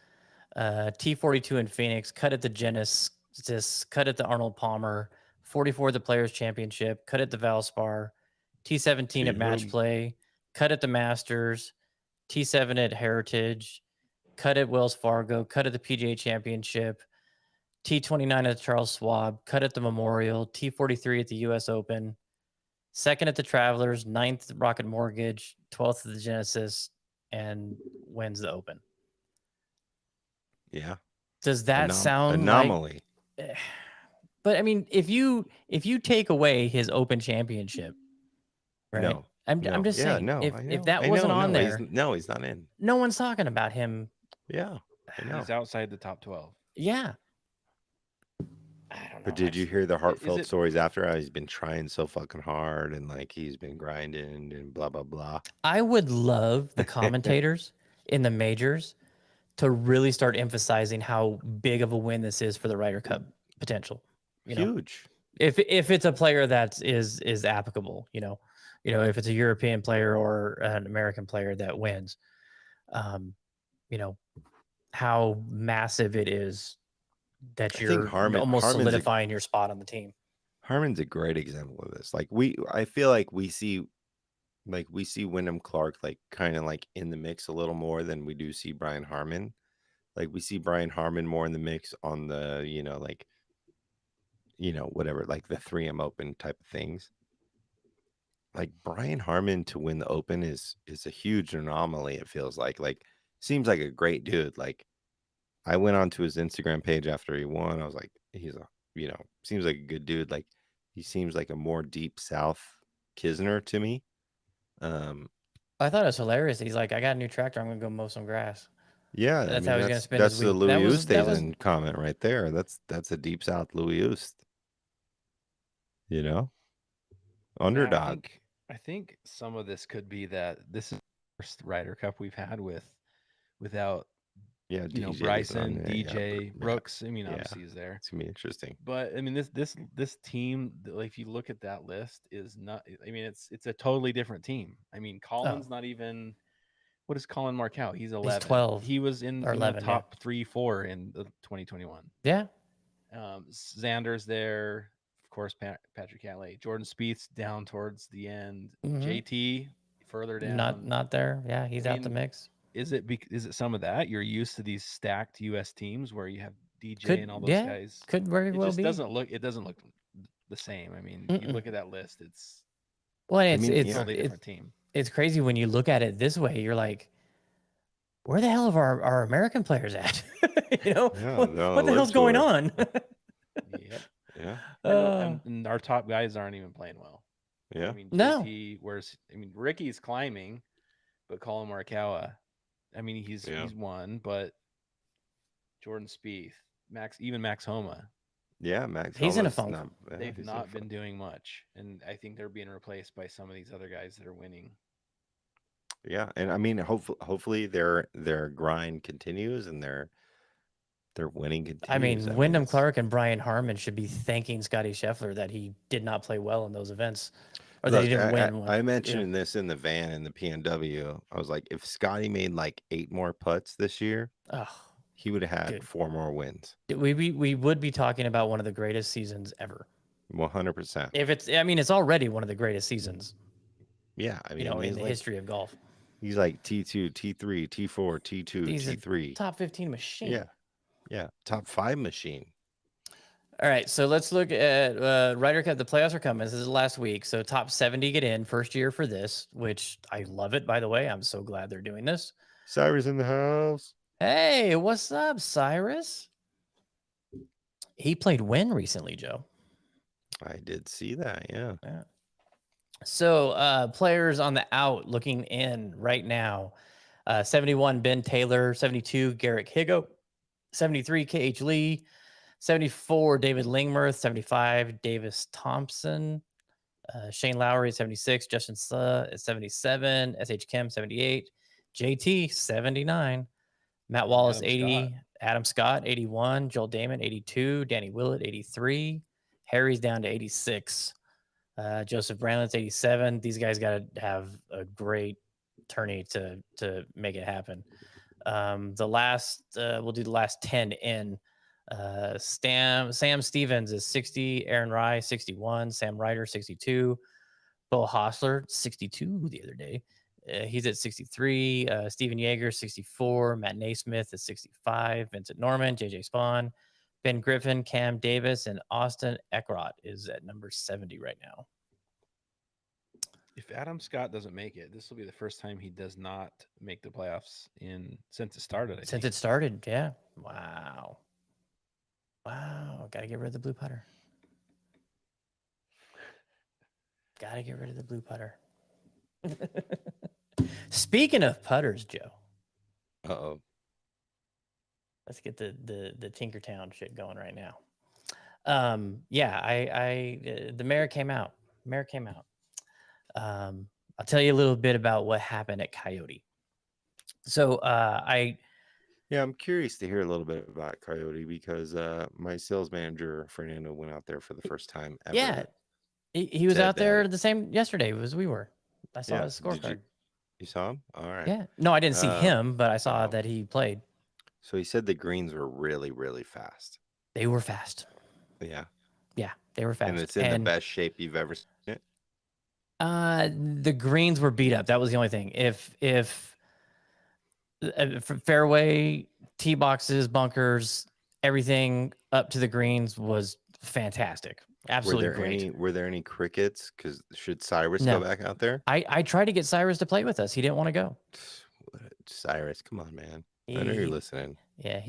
T42 in Phoenix, cut at the Genesis, cut at the Arnold Palmer. 44 at the Players Championship, cut at the Valspar. T17 at Match Play, cut at the Masters. T7 at Heritage, cut at Wells Fargo, cut at the PGA Championship. T29 at the Charles Schwab, cut at the Memorial. T43 at the U.S. Open. Second at the Travelers, 9th at the Rocket Mortgage, 12th at the Genesis, and wins the Open.
Yeah.
Does that sound
anomaly?
Like, but I mean, if you take away his Open Championship, right?
No.
I'm just saying,
no,
if that wasn't on there,
he's not in.
no one's talking about him.
Yeah, I know.
He's outside the top 12.
Yeah. I don't know.
But did you hear the heartfelt stories after? How he's been trying so fucking hard and like he's been grinding and blah blah blah.
I would love the commentators in the majors to really start emphasizing how big of a win this is for the Ryder Cup potential.
Huge.
If it's a player that is applicable, if it's a European player or an American player that wins, how massive it is that you're almost solidifying your spot on the team.
Harmon's a great example of this. Like I feel like we see Wyndham Clark like kind of like in the mix a little more than we do see Brian Harman. Like we see Brian Harman more in the mix on the, whatever, like the 3M Open type of things. Like Brian Harman to win the Open is a huge anomaly. It feels like seems like a great dude. Like I went onto his Instagram page after he won. I was like, he's seems like a good dude. Like he seems like a more deep South Kisner to me.
I thought it was hilarious. He's like, I got a new tractor. I'm gonna go mow some grass.
Yeah,
that's how he's gonna spend
his
his
week. That's the Louis Oosthuizen
was...
comment right there. That's a deep South Louis Oosthuizen. Underdog.
I think some of this could be that this is the first Ryder Cup we've had without Bryson, DJ, Brooks. I mean, obviously he's there.
It's gonna be interesting.
But I mean, this team, like, if you look at that list, is not. I mean, it's a totally different team. I mean, Colin's not even. What does Colin mark out? He's 11.
He's 12.
He was in
11,
top 3-4 in 2021.
Yeah.
Xander's there, of course. Patrick Cantlay, Jordan Spieth's down towards the end.
Mm-hmm.
JT further down.
Not there. Yeah, he's out the mix.
Is it some of that? You're used to these stacked U.S. teams where you have DJ and all those guys.
Could very well be.
It doesn't look the same. I mean, you look at that list. It's
a
totally different team.
It's crazy when you look at it this way. You're like, where the hell are our American players at? What the hell's going on?
Yeah. And our top guys aren't even playing well.
Yeah.
I mean,
No.
JT, Ricky's climbing, but Colin Morikawa, I mean, he's won, but Jordan Spieth, Max Homa,
Yeah, Max.
He's in a
Homa's
funk.
Not, yeah,
they've
he's in a
not been
funk.
doing much, and I think they're being replaced by some of these other guys that are winning.
Yeah, and I mean, hopefully their grind continues and their winning
I
continues.
mean,
I mean,
Wyndham
it's
Clark and Brian Harman should be thanking Scotty Scheffler that he did not play well in those events, or that he
look.
didn't win one.
I mentioned this in the van in the PNW. I was like, if Scotty made like 8 more putts this year,
Oh,
he would have had
dude.
4 more wins.
We would be talking about one of the greatest seasons ever.
100%.
If it's, I mean, it's already one of the greatest seasons,
Yeah, I mean,
in
he's
the
like
history of golf.
he's like T2, T3, T4, T2,
He's a
T3.
top 15 machine.
Yeah, yeah, top 5 machine.
All right, so let's look at Ryder Cup. The playoffs are coming. This is last week, so top 70 get in. First year for this, which I love it. By the way, I'm so glad they're doing this.
Cyrus in the house.
Hey, what's up, Cyrus? He played Win recently, Joe.
I did see that. Yeah.
Yeah. So players on the out looking in right now. 71, Ben Taylor. 72, Garrick Higo. 73, KH Lee. 74, David Lingmerth. 75, Davis Thompson. Shane Lowry, 76. Justin Suh at 77. SH Kim, 78. JT, 79. Matt Wallace,
Adam
80.
Scott.
Adam Scott, 81. Joel Damon, 82. Danny Willett, 83. Harry's down to 86. Joseph Brandlett's 87. These guys got to have a great tourney to make it happen. We'll do the last 10 in. Sam Stevens is 60. Aaron Rye, 61. Sam Ryder, 62. Bo Hostler, 62 the other day. He's at 63. Steven Yeager, 64. Matt Naismith is 65. Vincent Norman, JJ Spawn, Ben Griffin, Cam Davis, and Austin Eckrott is at number 70 right now.
If Adam Scott doesn't make it, this will be the first time he does not make the playoffs since it started.
Since it started, yeah. Wow. Got to get rid of the blue putter. Got to get rid of the blue putter. Speaking of putters, Joe.
Uh-oh.
Let's get the Tinkertown shit going right now. The mayor came out. I'll tell you a little bit about what happened at Coyote. So
I'm curious to hear a little bit about Coyote because my sales manager Fernando went out there for the first time ever.
Yeah, he was
said
out there
that-
the same yesterday as we were. I saw
Yeah,
his
did
scorecard.
You saw him? All right.
Yeah, no, I didn't see him, but I saw
oh.
that he played.
So he said the greens were really, really fast.
They were fast.
Yeah.
Yeah, they were fast.
And it's in the best shape you've ever seen it.
The greens were beat up. That was the only thing. If fairway, tee boxes, bunkers, everything up to the greens was fantastic. Absolutely great.
Were there any crickets? Because should Cyrus
No.
go back out there?
I tried to get Cyrus to play with us. He didn't want to go.
Cyrus, come on, man. I know you're listening.
Yeah,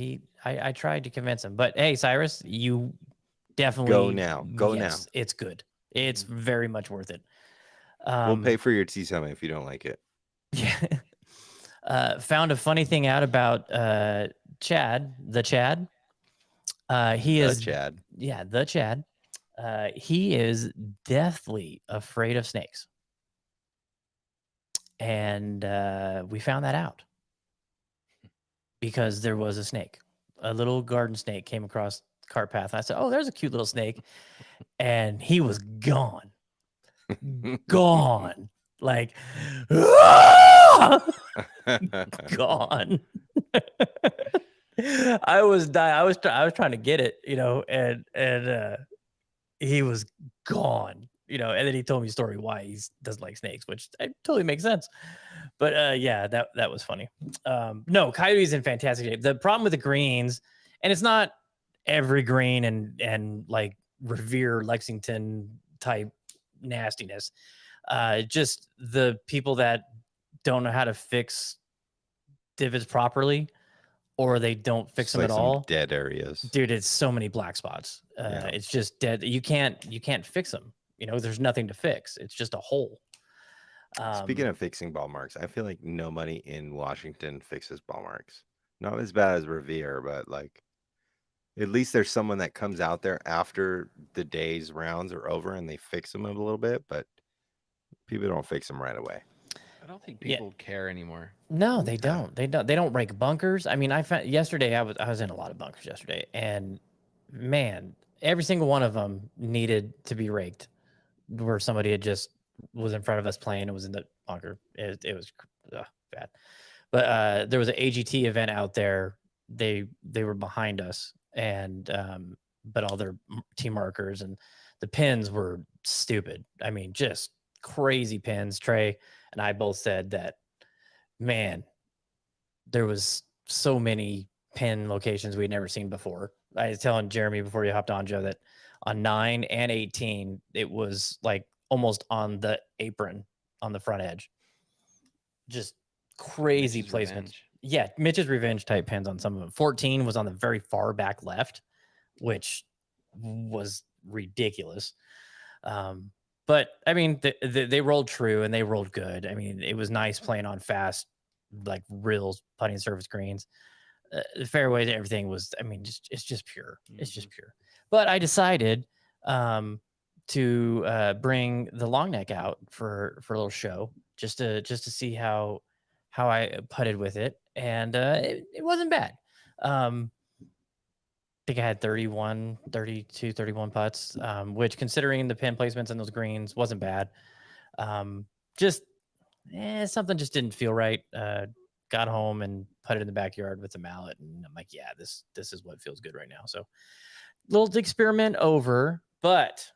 I tried to convince him. But hey, Cyrus, you definitely
Go now. Go now.
It's good. It's very much worth it.
We'll pay for your tea summit if you don't like it.
Yeah. Found a funny thing out about Chad. He is
Chad.
Yeah, the Chad. He is deathly afraid of snakes. And we found that out because there was a snake. A little garden snake came across the cart path. I said, "Oh, there's a cute little snake." And he was gone. Gone. Like gone. I was dying. I was trying to get it, and he was gone, and then he told me a story why he doesn't like snakes, which totally makes sense. But that was funny. No, Coyote's in fantastic shape. The problem with the greens, and it's not every green and like Revere Lexington type nastiness. Just the people that don't know how to fix divots properly, or they don't fix them
like
at all.
Dead areas,
dude. It's so many black spots. It's just dead. You can't fix them. You know, there's nothing to fix. It's just a hole.
Speaking of fixing ball marks, I feel like nobody in Washington fixes ball marks. Not as bad as Revere, but like at least there's someone that comes out there after the day's rounds are over and they fix them a little bit, but people don't fix them right away.
I don't think
Yeah.
people care anymore.
No, they don't. They don't rake bunkers. I mean, I found yesterday I was in a lot of bunkers yesterday, and man, every single one of them needed to be raked. Where somebody had just was in front of us playing and was in the bunker. It was bad. But there was an AGT event out there. They were behind us, and but all their team markers and the pins were stupid. I mean, just crazy pins. Trey and I both said that, man, there was so many pin locations we'd never seen before. I was telling Jeremy before you hopped on, Joe, that on 9 and 18, it was like almost on the apron on the front edge. Just crazy
Mitch's
placements.
Revenge.
Yeah, Mitch's Revenge type pins on some of them. 14 was on the very far back left, which was ridiculous. But I mean, they rolled true and they rolled good. I mean, it was nice playing on fast, like real putting surface greens. The fairways, everything was, I mean, it's just pure. It's just pure. But I decided to bring the long neck out for a little show, just to see how I putted with it, and it wasn't bad. I think I had 31, 32, 31 putts, which considering the pin placements in those greens wasn't bad. Just something just didn't feel right. Got home and put it in the backyard with the mallet, and I'm like, yeah, this is what feels good right now. So little experiment over, but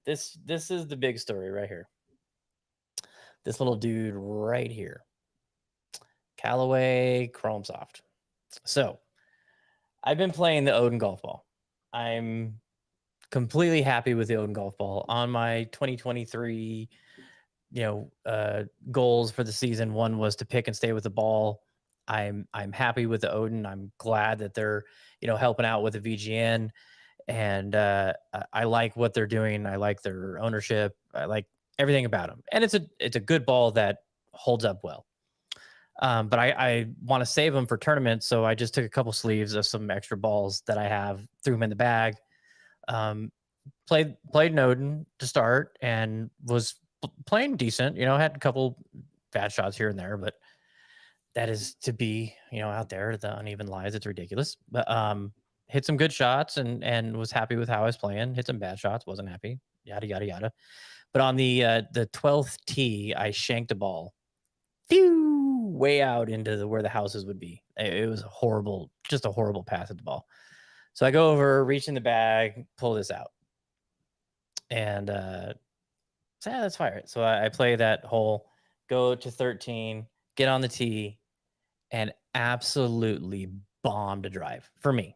this is the big story right here. This little dude right here, Callaway Chrome Soft. So I've been playing the Odin golf ball. I'm completely happy with the Odin golf ball. On my 2023, goals for the season, one was to pick and stay with the ball. I'm happy with the Odin. I'm glad that they're, helping out with the VGN, and I like what they're doing. I like their ownership. I like everything about them, and it's a good ball that holds up well. But I want to save them for tournaments, so I just took a couple sleeves of some extra balls that I have, threw them in the bag. Played an Odin to start and was playing decent. Had a couple bad shots here and there, but that is to be, out there, the uneven lies. It's ridiculous. But hit some good shots and was happy with how I was playing. Hit some bad shots, wasn't happy. Yada yada yada. But on the 12th tee, I shanked a ball. Phew, way out into where the houses would be. It was just a horrible pass at the ball. So I go over, reach in the bag, pull this out, and let's fire it. So I play that hole, go to 13, get on the tee, and absolutely bombed a drive for me.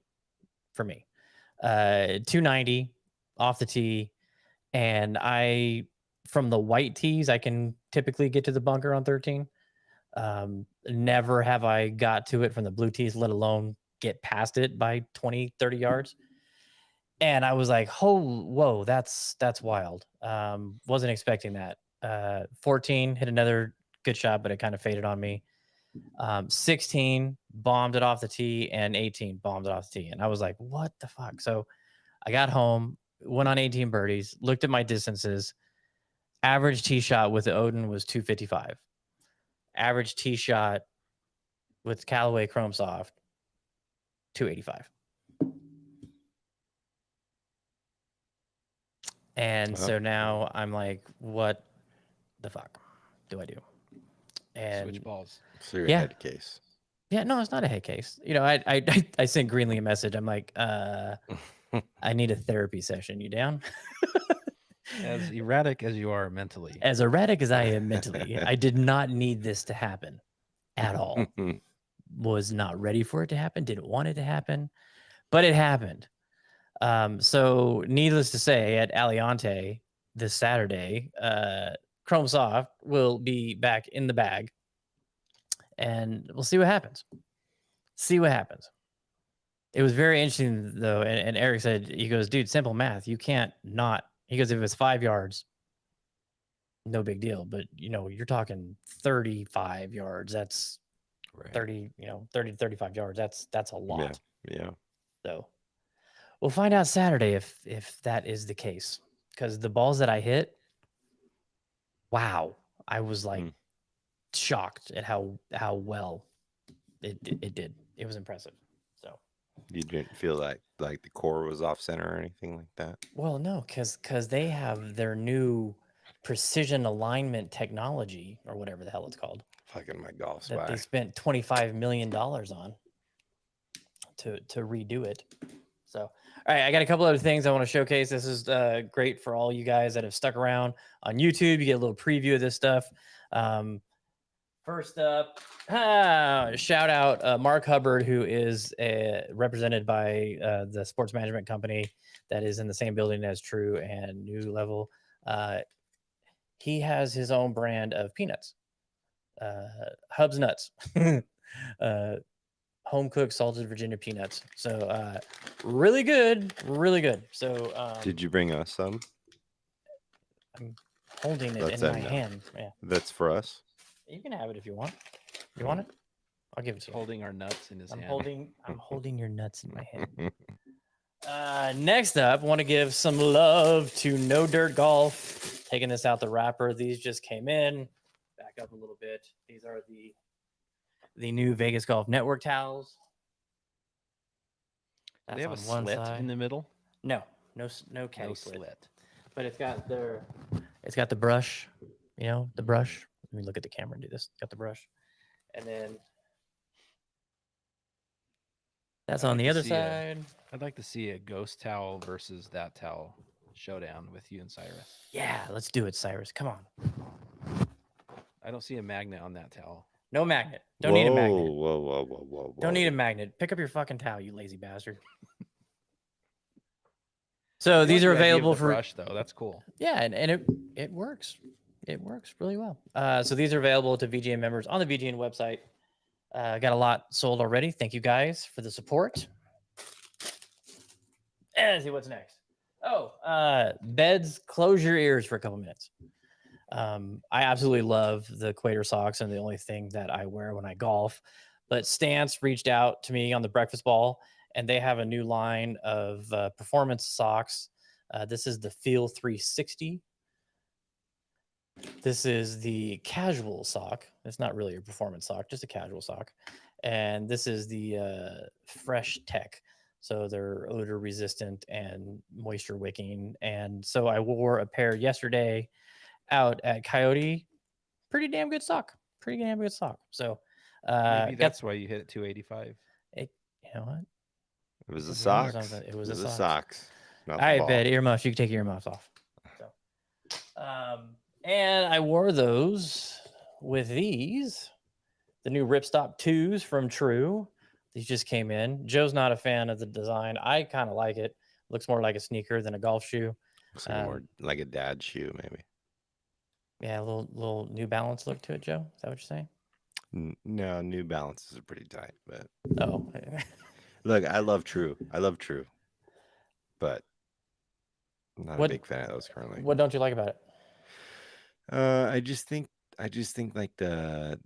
290 off the tee, and from the white tees, I can typically get to the bunker on 13. Never have I got to it from the blue tees, let alone get past it by 20, 30 yards. And I was like, whoa, that's wild. Wasn't expecting that. 14 hit another good shot, but it kind of faded on me. 16 bombed it off the tee, and 18 bombed it off the tee. And I was like, what the fuck? So I got home, went on 18 birdies, looked at my distances. Average tee shot with the Odin was 255. Average tee shot with Callaway Chrome Soft, 285. And so now I'm like, what the fuck do I do? And
Switch balls.
So your
Yeah.
head case.
yeah, no, it's not a head case. I sent Greenlee a message. I'm like, I need a therapy session. You down?
As erratic as you are mentally.
As erratic as I am mentally, I did not need this to happen at all. Was not ready for it to happen. Didn't want it to happen, but it happened. So needless to say, at Aliante this Saturday, Chrome Soft will be back in the bag, and we'll see what happens. It was very interesting though, and Eric said, he goes, dude, simple math. You can't not He goes, if it's 5 yards, no big deal. But you're talking 35 yards. That's
Right.
30 to 35 yards. That's a lot.
Yeah.
So we'll find out Saturday if that is the case, because the balls that I hit, wow, I was like shocked at how well it did. It was impressive. So
You didn't feel like the core was off center or anything like that?
well, no, because they have their new precision alignment technology, or whatever the hell it's called,
Fucking my golf
that they
swag.
spent $25 million on to redo it. So, all right, I got a couple other things I want to showcase. This is great for all you guys that have stuck around on YouTube. You get a little preview of this stuff. First up, shout out Mark Hubbard, who is represented by the sports management company that is in the same building as True and New Level. He has his own brand of peanuts, Hubs Nuts. Home cooked salted Virginia peanuts. So really good, really good. So
Did you bring us some?
I'm holding it
That's
in
a
my
no.
hand. Yeah,
That's for us.
you can have it if you want. You want it? I'll give it to you.
Holding our nuts in his
I'm
hand.
holding your nuts in my hand. Next up, want to give some love to No Dirt Golf. Taking this out the wrapper. These just came in. Back up a little bit. These are the new Vegas Golf Network towels.
Do they have a
on one
slit
side.
in the middle?
No caddy
No
slit.
slit.
But it's got the brush, the brush. Let me look at the camera and do this. Got the brush. And then that's on the other side.
I'd like to see a ghost towel versus that towel showdown with you and Cyrus.
Yeah, let's do it, Cyrus. Come on.
I don't see a magnet on that towel.
No magnet. Don't need a magnet.
Whoa.
Don't need a magnet. Pick up your fucking towel, you lazy bastard. So these are available for
brush though. That's cool.
Yeah, and it works. It works really well. So these are available to VGN members on the VGN website. Got a lot sold already. Thank you guys for the support. And let's see what's next. Beds, close your ears for a couple minutes. I absolutely love the Quater socks, and the only thing that I wear when I golf. But Stance reached out to me on the breakfast ball, and they have a new line of performance socks. This is the Feel 360. This is the casual sock. It's not really a performance sock, just a casual sock. And this is the Fresh Tech. So they're odor resistant and moisture wicking. And so I wore a pair yesterday out at Coyote. Pretty damn good sock. So
maybe that's why you hit it 285.
You know what?
It was the
Who knows?
socks.
It was the
socks. Not
All right,
the ball.
bed earmuffs. You can take your earmuffs off. So, and I wore those with these, the new Ripstop 2s from True. These just came in. Joe's not a fan of the design. I kind of like it. Looks more like a sneaker than a golf shoe.
Looks like more like a dad shoe, maybe.
Yeah, a little New Balance look to it, Joe. Is that what you're saying?
No, New Balances are pretty tight, but
Oh,
look, I love True, but I'm not a big fan of those currently.
What don't you like about it?
I just think like the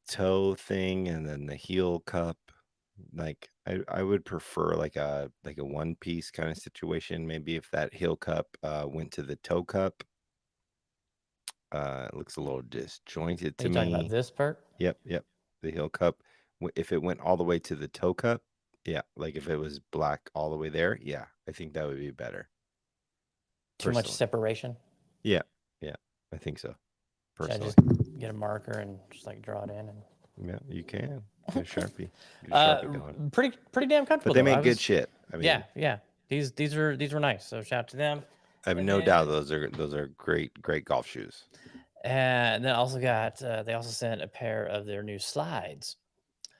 toe thing and then the heel cup. Like I would prefer like a one piece kind of situation. Maybe if that heel cup went to the toe cup. It looks a little disjointed to me.
Talking about this part?
Yep. The heel cup. If it went all the way to the toe cup, yeah. Like if it was black all the way there, yeah, I think that would be better.
Too much separation?
Yeah. I think so. Personally.
Should I just get a marker and just like draw it in? And
Yeah, you can. Get a Sharpie. Get a Sharpie going.
Pretty damn comfortable.
But they make good shit. I mean,
yeah. These were nice. So shout out to them.
I have no doubt those are great golf shoes.
And then also got they also sent a pair of their new slides.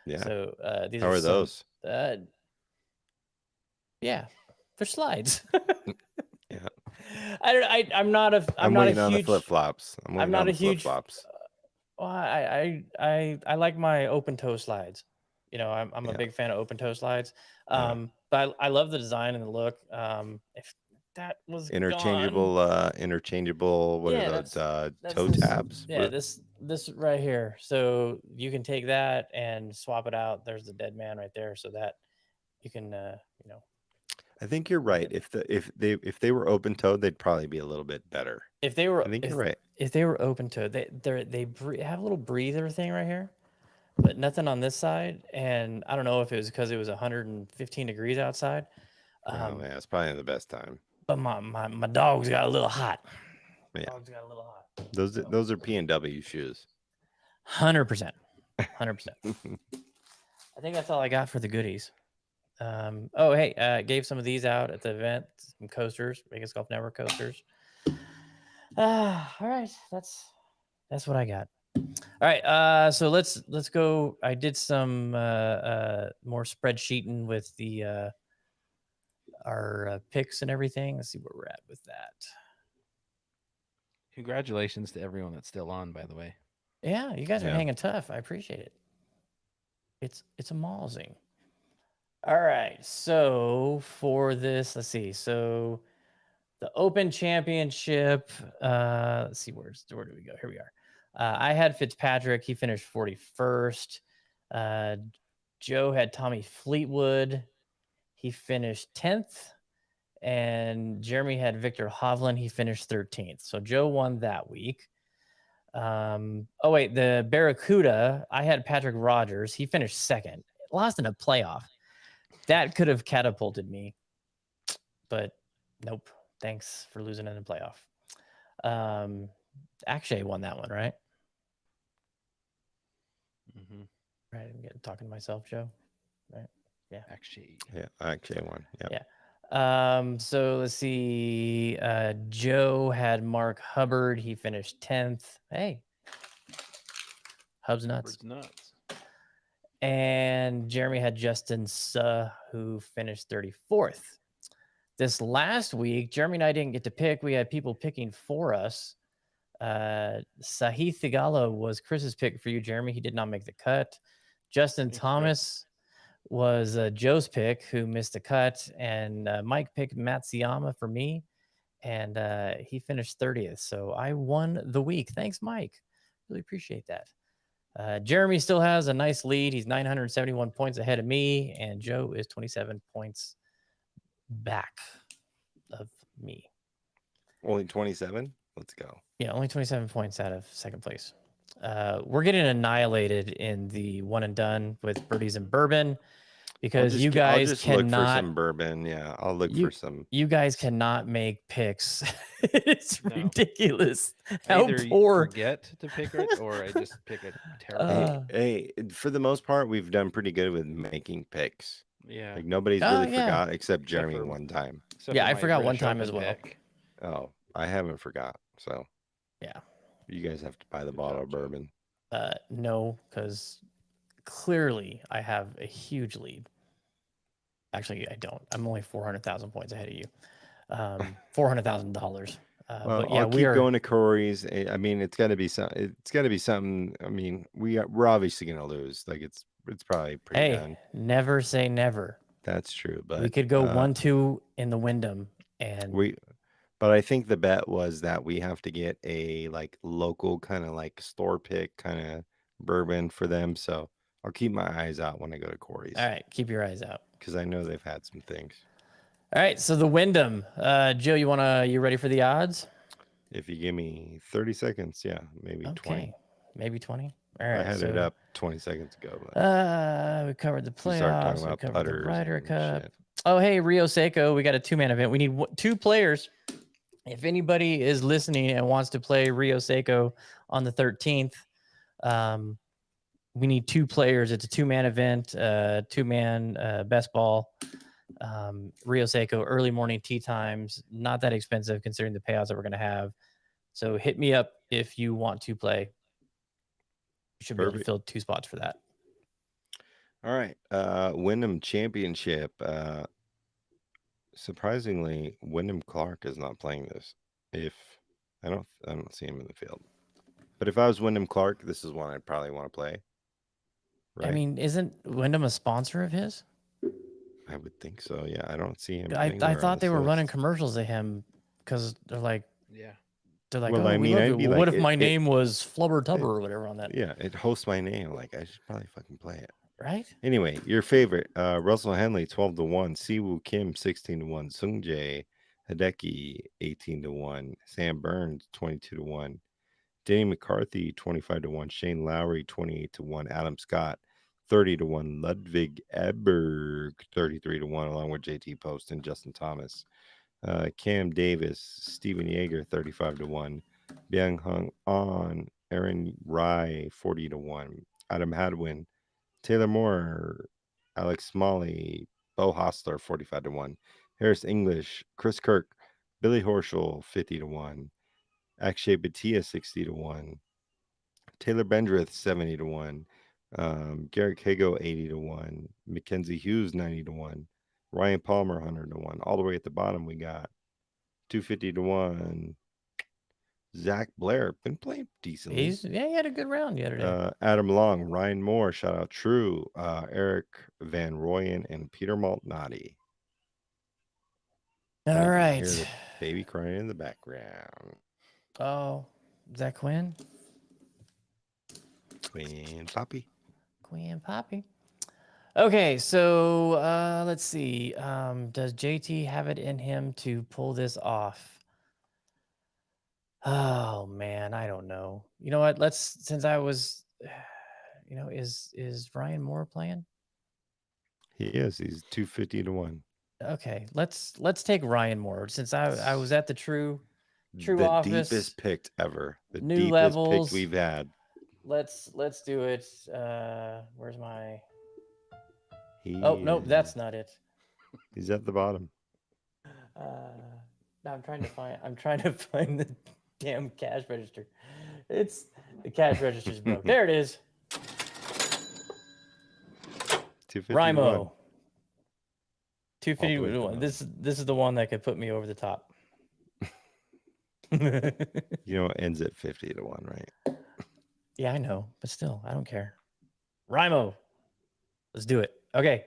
Yeah.
So these
How are those?
Yeah, they're slides.
Yeah.
I'm not a
I'm
not
waiting
a
on
huge
the flip flops.
I'm not a huge
flip-flops.
Well, I like my open toe slides. I'm a big fan of open toe slides. But I love the design and the look. If that was
Interchangeable,
gone.
interchangeable. What
Yeah,
are those?
that's
Toe
this.
tabs.
Yeah,
What-
this right here. So you can take that and swap it out. There's the dead man right there, so that you can you know,
I think you're right. If they were open toed, they'd probably be a little bit better.
if they were
I think you're right.
if they were open to it, have a little breather thing right here, but nothing on this side. And I don't know if it was because it was 115 degrees outside.
Oh man, it's probably the best time.
But my dogs got a little hot.
Yeah.
Dogs got a little hot.
Those are P&W shoes.
100%. 100%. I think that's all I got for the goodies. Oh, hey, gave some of these out at the event. Some coasters, Vegas Golf Network coasters. All right, that's what I got. All right, so let's go. I did some more spreadsheeting with the our picks and everything. Let's see where we're at with that.
Congratulations to everyone that's still on, by the way.
Yeah, you guys are
Yeah.
hanging tough. I appreciate it. It's amazing. All right, so for this, let's see. So the Open Championship. Let's see, where do we go? Here we are. I had Fitzpatrick. He finished 41st. Joe had Tommy Fleetwood. He finished 10th. And Jeremy had Victor Hovland. He finished 13th. So Joe won that week. Oh, wait, the Barracuda. I had Patrick Rogers. He finished second. Lost in a playoff. That could have catapulted me. But nope. Thanks for losing in the playoff. Akshay won that one, right?
Mm-hmm.
Right. I'm talking to myself, Joe. Right. Yeah.
Actually,
Yeah, I actually won. Yeah.
Yeah. So let's see. Joe had Mark Hubbard. He finished 10th. Hey. Hub's nuts.
Hubbard's nuts.
And Jeremy had Justin Suh, who finished 34th. This last week, Jeremy and I didn't get to pick. We had people picking for us. Sahith Thigala was Chris's pick for you, Jeremy. He did not make the cut. Justin
Thanks,
Thomas was Joe's pick, who missed the cut. And Mike picked Matsuyama for me. And he finished 30th. So I won the week. Thanks, Mike. Really appreciate that. Jeremy still has a nice lead. He's 971 points ahead of me. And Joe is 27 points back of me.
Only 27. Let's go.
Yeah, only 27 points out of second place. We're getting annihilated in the one and done with birdies and bourbon because you
I'll
guys
just look for
cannot.
some bourbon. Yeah, I'll look for some.
You guys cannot make picks. It's
No.
ridiculous how
Either you
poor.
forget to pick it, or I just pick a terrible.
Hey, for the most part, we've done pretty good with making picks.
Yeah.
Like nobody's
Oh,
really
yeah.
forgot except Jeremy
for-
one time.
Except
Yeah,
for
I
my
forgot one
British
time as
Open
well.
pick.
Oh, I haven't forgot. So
Yeah.
you guys have to buy the
Good
bottle
job,
of
Joe.
bourbon.
No, because clearly I have a huge lead. Actually, I don't. I'm only 400,000 points ahead of you. $400,000.
Well,
But yeah,
I'll
we
keep
are
going to Corey's. I mean, it's got to be some. It's got to be something. I mean, we're obviously gonna lose. Like it's probably pretty
Hey,
done.
never say never.
That's true, but
We could go 1-2 in the Wyndham, and
But I think the bet was that we have to get a like local kind of like store pick kind of bourbon for them. So I'll keep my eyes out when I go to Corey's
all right, keep your eyes out.
because I know they've had some things.
All right, so the Wyndham. Joe, you ready for the odds?
If you give me 30 seconds, yeah, maybe 20.
Maybe 20. All
I
right,
had
so,
it up 20 seconds ago. But
we covered the
we started
playoffs.
talking
We
about
covered the
putters
Ryder
and
Cup.
shit.
Oh, hey, Rio Seiko. We got a 2-man event. We need 2 players. If anybody is listening and wants to play Rio Seiko on the 13th, we need 2 players. It's a 2-man event, 2-man best ball. Rio Seiko, early morning tee times, not that expensive considering the payouts that we're going to have. So hit me up if you want to play. You should be able to
Perfect.
fill 2 spots for that.
All right. Wyndham Championship. Surprisingly, Wyndham Clark is not playing this. If I don't see him in the field. But if I was Wyndham Clark, this is one I'd probably want to play. Right?
I mean, isn't Wyndham a sponsor of his?
I would think so. Yeah, I don't see him
I
anywhere on
thought they
this
were running
list.
commercials of him because
Yeah.
Well,
oh,
I
we
mean,
love
I'd
you.
be
Well, what
like,
if my
it,
name was Flubber Tubber
it,
or whatever on that?
yeah, it hosts my name. Like, I should probably fucking play it.
Right?
Anyway, your favorite, Russell Henley, 12-1, Siwoo Kim, 16-1, Sung Jae, Hideki, 18-1, Sam Burns, 22-1, Danny McCarthy, 25-1, Shane Lowry, 28-1, Adam Scott, 30-1, Ludwig Eberg, 33-1, along with JT Post and Justin Thomas. Cam Davis, Steven Yeager, 35-1, Byung Hung An, Aaron Rye, 40-1, Adam Hadwin, Taylor Moore, Alex Smalley, Bo Hostler, 45-1, Harris English, Chris Kirk, Billy Horschel, 50-1, Akshay Bhatia, 60-1, Taylor Bendrith, 70-1, Garrett Kago, 80-1, Mackenzie Hughes, 90-1, Ryan Palmer, 100-1. All the way at the bottom, we got 250-1. Zach Blair been playing decently.
He had a good round the other day.
Adam Long, Ryan Moore, shout out True, Eric Van Royen, and Peter Maltnati.
All
You can
right.
hear the baby crying in the background.
Oh, is that Quinn?
Queen Poppy.
Queen Poppy. Okay, so let's see. Does JT have it in him to pull this off? Oh man, I don't know. You know what? Since I was, is Ryan Moore playing?
He is. He's 250-1.
Okay, let's take Ryan Moore since I was at the True
The
office.
deepest pick ever. The
New
deepest
levels.
pick we've had.
Let's do it. Where's my?
He
Oh nope, that's not it.
He's at the bottom.
Now I'm trying to find the damn cash register. It's the cash register's broke. There it is.
251.
Rymo. 250.
down.
This is the one that could put me over the top.
You know, it ends at 50-1, right?
Yeah, I know, but still, I don't care. Rymo. Let's do it. Okay.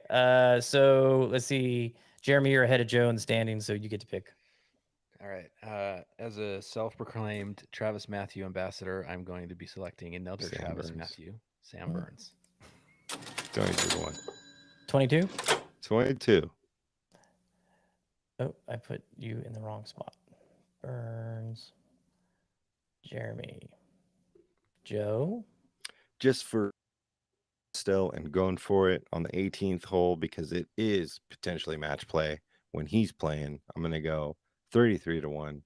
So let's see. Jeremy, you're ahead of Joe in the standings, so you get to pick.
All right. As a self-proclaimed Travis Matthew ambassador, I'm going to be selecting another
Sam
Travis
Burns.
Matthew, Sam Burns.
22-1.
22.
22.
Oh, I put you in the wrong spot. Burns. Jeremy. Joe.
Just for still and going for it on the 18th hole because it is potentially match play when he's playing. I'm going to go 33-1,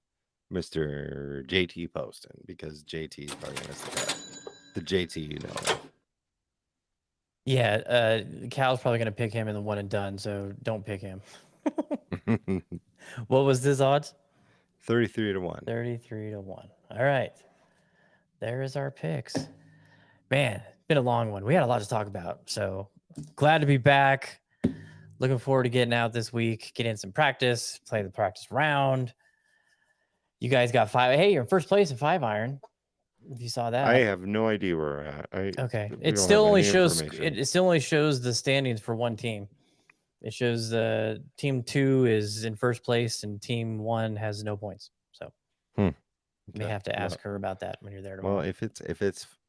Mr. JT Poston, because JT is probably going to miss the cut. The JT you know.
Yeah, Cal's probably going to pick him in the one and done, so don't pick him. What was this odds?
33-1.
33-1. All right. There is our picks. Man, it's been a long one. We had a lot to talk about. So glad to be back. Looking forward to getting out this week, get in some practice, play the practice round. You guys got 5. Hey, you're in first place in 5-iron. If you saw that.
I have no idea where we're at.
Okay.
We
It
don't
still
have
only
any
shows
information.
it still only shows the standings for one team. It shows team 2 is in first place and team 1 has no points. So you may have to ask her about that when you're there tomorrow.
Well, if it's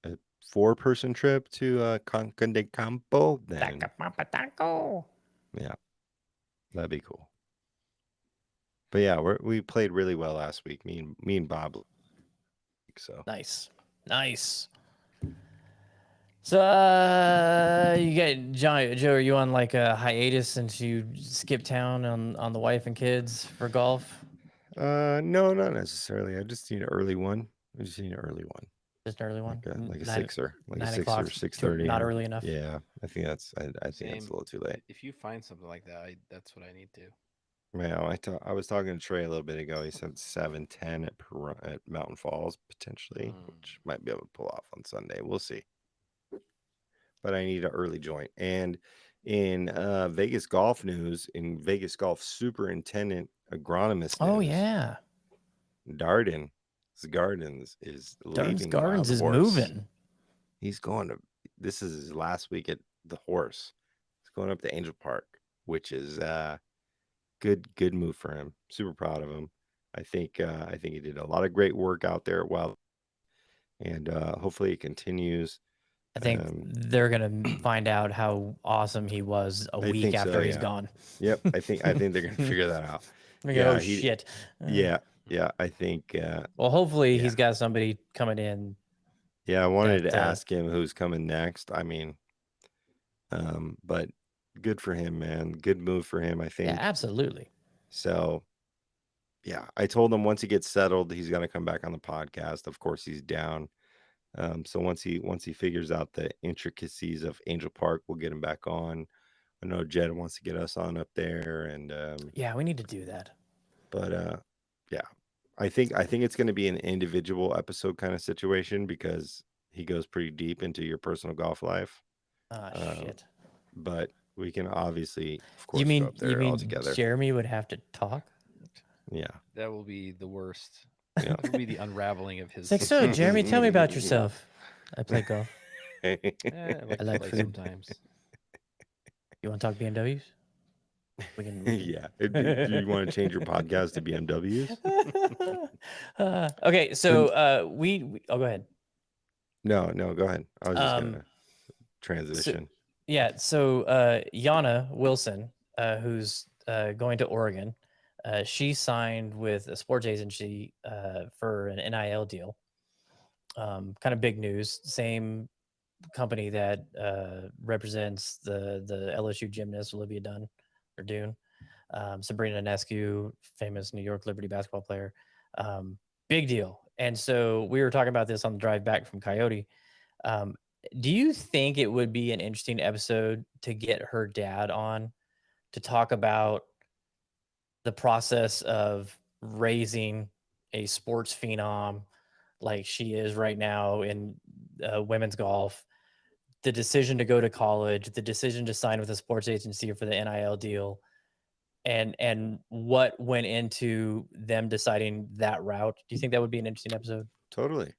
a 4-person trip to Conca de Campo, then yeah, that'd be cool. But yeah, we played really well last week. Me and Bob. So
Nice. So you got Joe, are you on like a hiatus since you skipped town on the wife and kids for golf?
no, not necessarily. I just need an early one.
Just an early one?
Like a 6er, like
9
a 6
o'clock,
or 6:30.
not early enough.
Yeah, I think that's I think that's a
Same.
little too late.
If you find something like that, that's what I need to.
Yeah, I was talking to Trey a little bit ago. He said 7:10 at Mountain Falls potentially, which might be able to pull off on Sunday. We'll see. But I need an early joint. And in Vegas golf news, in Vegas golf superintendent agronomist news,
Oh yeah,
Darden's Gardens is
Darden's
leaving
Gardens
Wild
is
Horse.
moving.
He's going to. This is his last week at the Horse. He's going up to Angel Park. which is good move for him. Super proud of him. I think he did a lot of great work out there. Well, and hopefully it continues.
I think they're gonna find out how awesome he was a
I
week
think
after
so,
he's
yeah.
gone.
Yep, I think they're gonna figure that out.
We go, oh
he-
shit.
Yeah, I think
Well, hopefully
yeah.
he's got somebody coming in.
I wanted
that,
to ask him who's coming next. I mean, but good for him, man. Good move for him, I
Yeah,
think.
absolutely.
So, yeah, I told him once he gets settled, he's gonna come back on the podcast. Of course, he's down. So once he figures out the intricacies of Angel Park, we'll get him back on. I know Jed wants to get us on up there, and
Yeah, we need to do that.
but yeah, I think it's going to be an individual episode kind of situation because he goes pretty deep into your personal golf life.
Shit.
But we can obviously, of course,
You
go
mean
up there all together.
Jeremy would have to talk?
Yeah,
That will be the worst.
yeah.
It'll be the unraveling of his.
It's like, so Jeremy, tell me about yourself. I play golf.
I like
I
to
like
play
food.
sometimes.
You want to talk BMWs? We can.
Yeah. Do you want to change your podcast to BMWs?
Okay, so we oh, go ahead.
No, go ahead. I was just gonna
So,
transition.
yeah, so Yana Wilson, who's going to Oregon, she signed with a sports agency for an NIL deal. Kind of big news. Same company that represents the LSU gymnast Olivia Dunn or Dune, Sabrina Ionescu, famous New York Liberty basketball player. Big deal. And so we were talking about this on the drive back from Coyote. Do you think it would be an interesting episode to get her dad on to talk about the process of raising a sports phenom like she is right now in women's golf, the decision to go to college, the decision to sign with a sports agency for the NIL deal, and what went into them deciding that route? Do you think that would be an interesting episode?
Totally.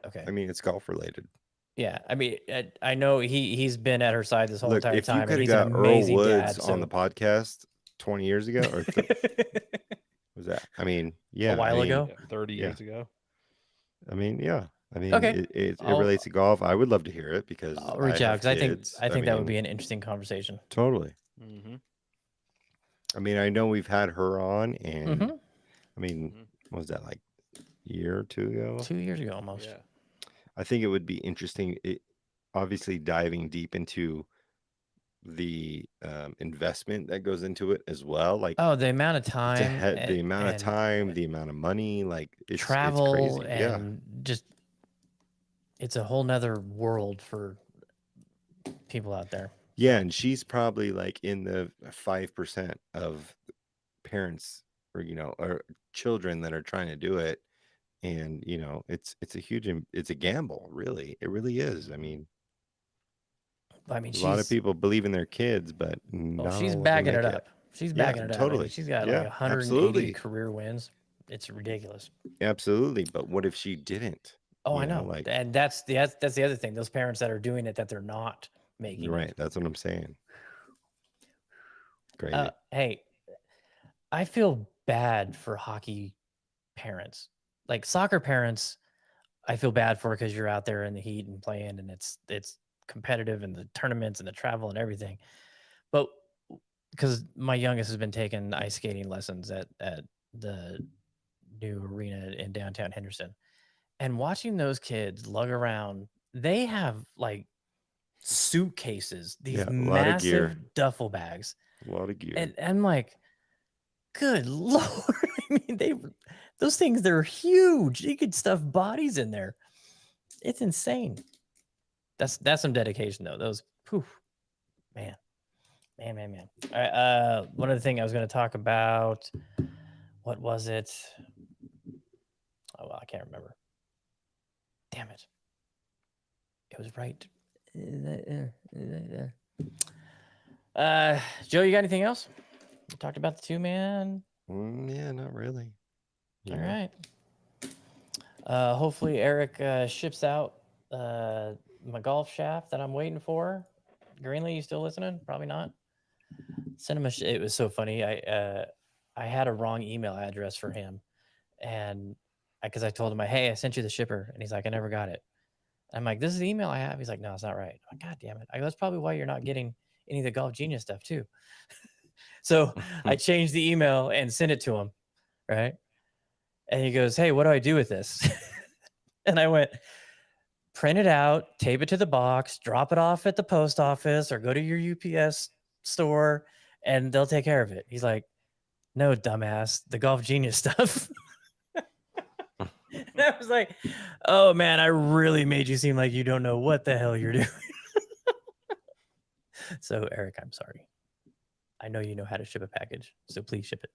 Okay.
I mean, it's golf related.
Yeah, I mean, I know he's been at her side this whole
Look,
entire
if you
time, and
could have
he's an
got Earl
amazing
Woods
dad.
on the podcast 20 years ago, or was that? I mean, yeah,
a while ago.
30
Yeah.
years ago.
I mean, yeah. I mean,
Okay.
it
I'll-
relates to golf. I would love to hear it because
I'll reach out because
kids.
I think that would be
mean,
an interesting conversation.
totally.
Mm-hmm.
I mean, I know we've had her on, and
Mhm.
I mean, what was that, like a year or two ago?
2 years ago almost.
Yeah.
I think it would be interesting. Obviously diving deep into the investment that goes into it as well. Like,
Oh, the amount of time,
the amount of
and
time, the amount of money, like it's
travel,
crazy.
and just it's a whole nother world for people out there.
Yeah, and she's probably like in the 5% of parents or children that are trying to do it. And it's a huge, it's a gamble, really. It really is. I mean,
I mean,
a lot of people believe in their kids, but not
she's
all of them
bagging
make
it up. She's bagging it up. I mean,
totally.
she's got
Yeah,
like 180
absolutely.
career wins. It's ridiculous.
Absolutely. But what if she didn't?
Oh,
You
I
know,
know.
like-
And that's the other thing. Those parents that are doing it that they're not making
Right.
it.
That's what I'm saying. Crazy.
Hey, I feel bad for hockey parents. Like soccer parents, I feel bad for because you're out there in the heat and playing, and it's competitive, and the tournaments and the travel and everything. But because my youngest has been taking ice skating lessons at the new arena in downtown Henderson, and watching those kids lug around, they have like suitcases, these
Yeah, a lot of gear.
massive duffel bags.
A lot of gear.
And I'm like, good Lord. I mean, those things, they're huge. You could stuff bodies in there. It's insane. That's some dedication though. Those, poof, man. All right, one other thing I was going to talk about. What was it? Oh, well, I can't remember. Damn it. It was right. Joe, you got anything else? We talked about the 2-man.
Yeah, not really.
All right. Hopefully Eric ships out my golf shaft that I'm waiting for. Greenlee, you still listening? Probably not. Sent him it was so funny. I had a wrong email address for him, and because I told him, hey, I sent you the shipper, and he's like, I never got it. I'm like, this is the email I have. He's like, no, it's not right. I'm like, God damn it. I go, that's probably why you're not getting any of the Golf Genius stuff too. So I changed the email and sent it to him, right? And he goes, hey, what do I do with this? And I went, print it out, tape it to the box, drop it off at the post office, or go to your UPS store, and they'll take care of it. He's like, no, dumbass, the Golf Genius stuff. And I was like, oh man, I really made you seem like you don't know what the hell you're doing. So Eric, I'm sorry. I know you know how to ship a package, so please ship it.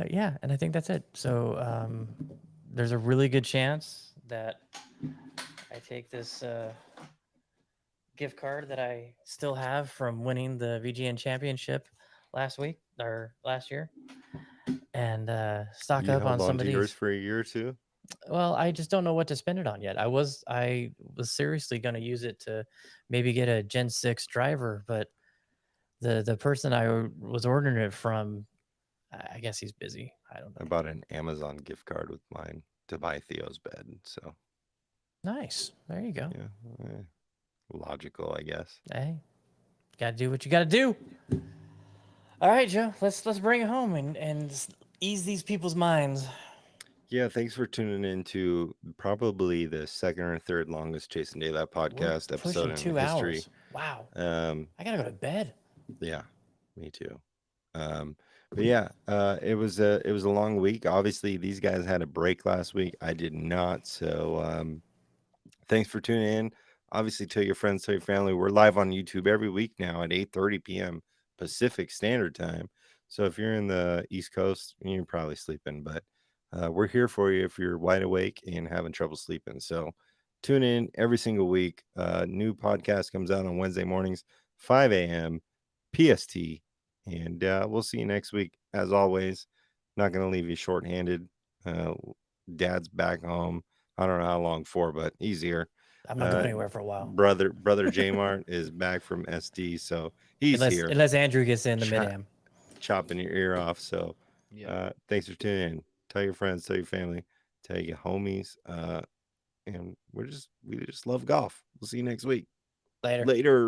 Yeah, and I think that's it. So there's a really good chance that I take this gift card that I still have from winning the VGN championship last year, and stock
You
up on
held
some
on
of
to yours
these.
for a year or two.
Well, I just don't know what to spend it on yet. I was seriously going to use it to maybe get a Gen 6 driver, but the person I was ordering it from, I guess he's busy. I don't
I
know.
bought an Amazon gift card with mine to buy Theo's bed. So
Nice. There you go.
yeah, logical, I guess.
Hey, gotta do what you gotta do. All right, Joe. Let's bring it home and ease these people's minds.
Yeah, thanks for tuning in to probably the second or third longest Chasing Daylight podcast episode
Pushing
in
2
history.
hours. Wow.
Um,
I gotta go to bed.
yeah, me too. But yeah, it was a long week. Obviously, these guys had a break last week. I did not. So thanks for tuning in. Obviously, tell your friends, tell your family. We're live on YouTube every week now at 8:30 p.m. Pacific Standard Time. So if you're in the East Coast, you're probably sleeping, but we're here for you if you're wide awake and having trouble sleeping. So tune in every single week. New podcast comes out on Wednesday mornings, 5 a.m. PST. And we'll see you next week. As always, not going to leave you shorthanded. Dad's back home. I don't know how long for, but he's here.
I'm not going anywhere for a while.
Brother J-Mart is back from SD, so he's here.
Unless Andrew gets in the mid-am.
Chopping your ear off. So
Yeah.
thanks for tuning in. Tell your friends, tell your family, tell your homies. And we just love golf. We'll see you next week.
Later.
Later.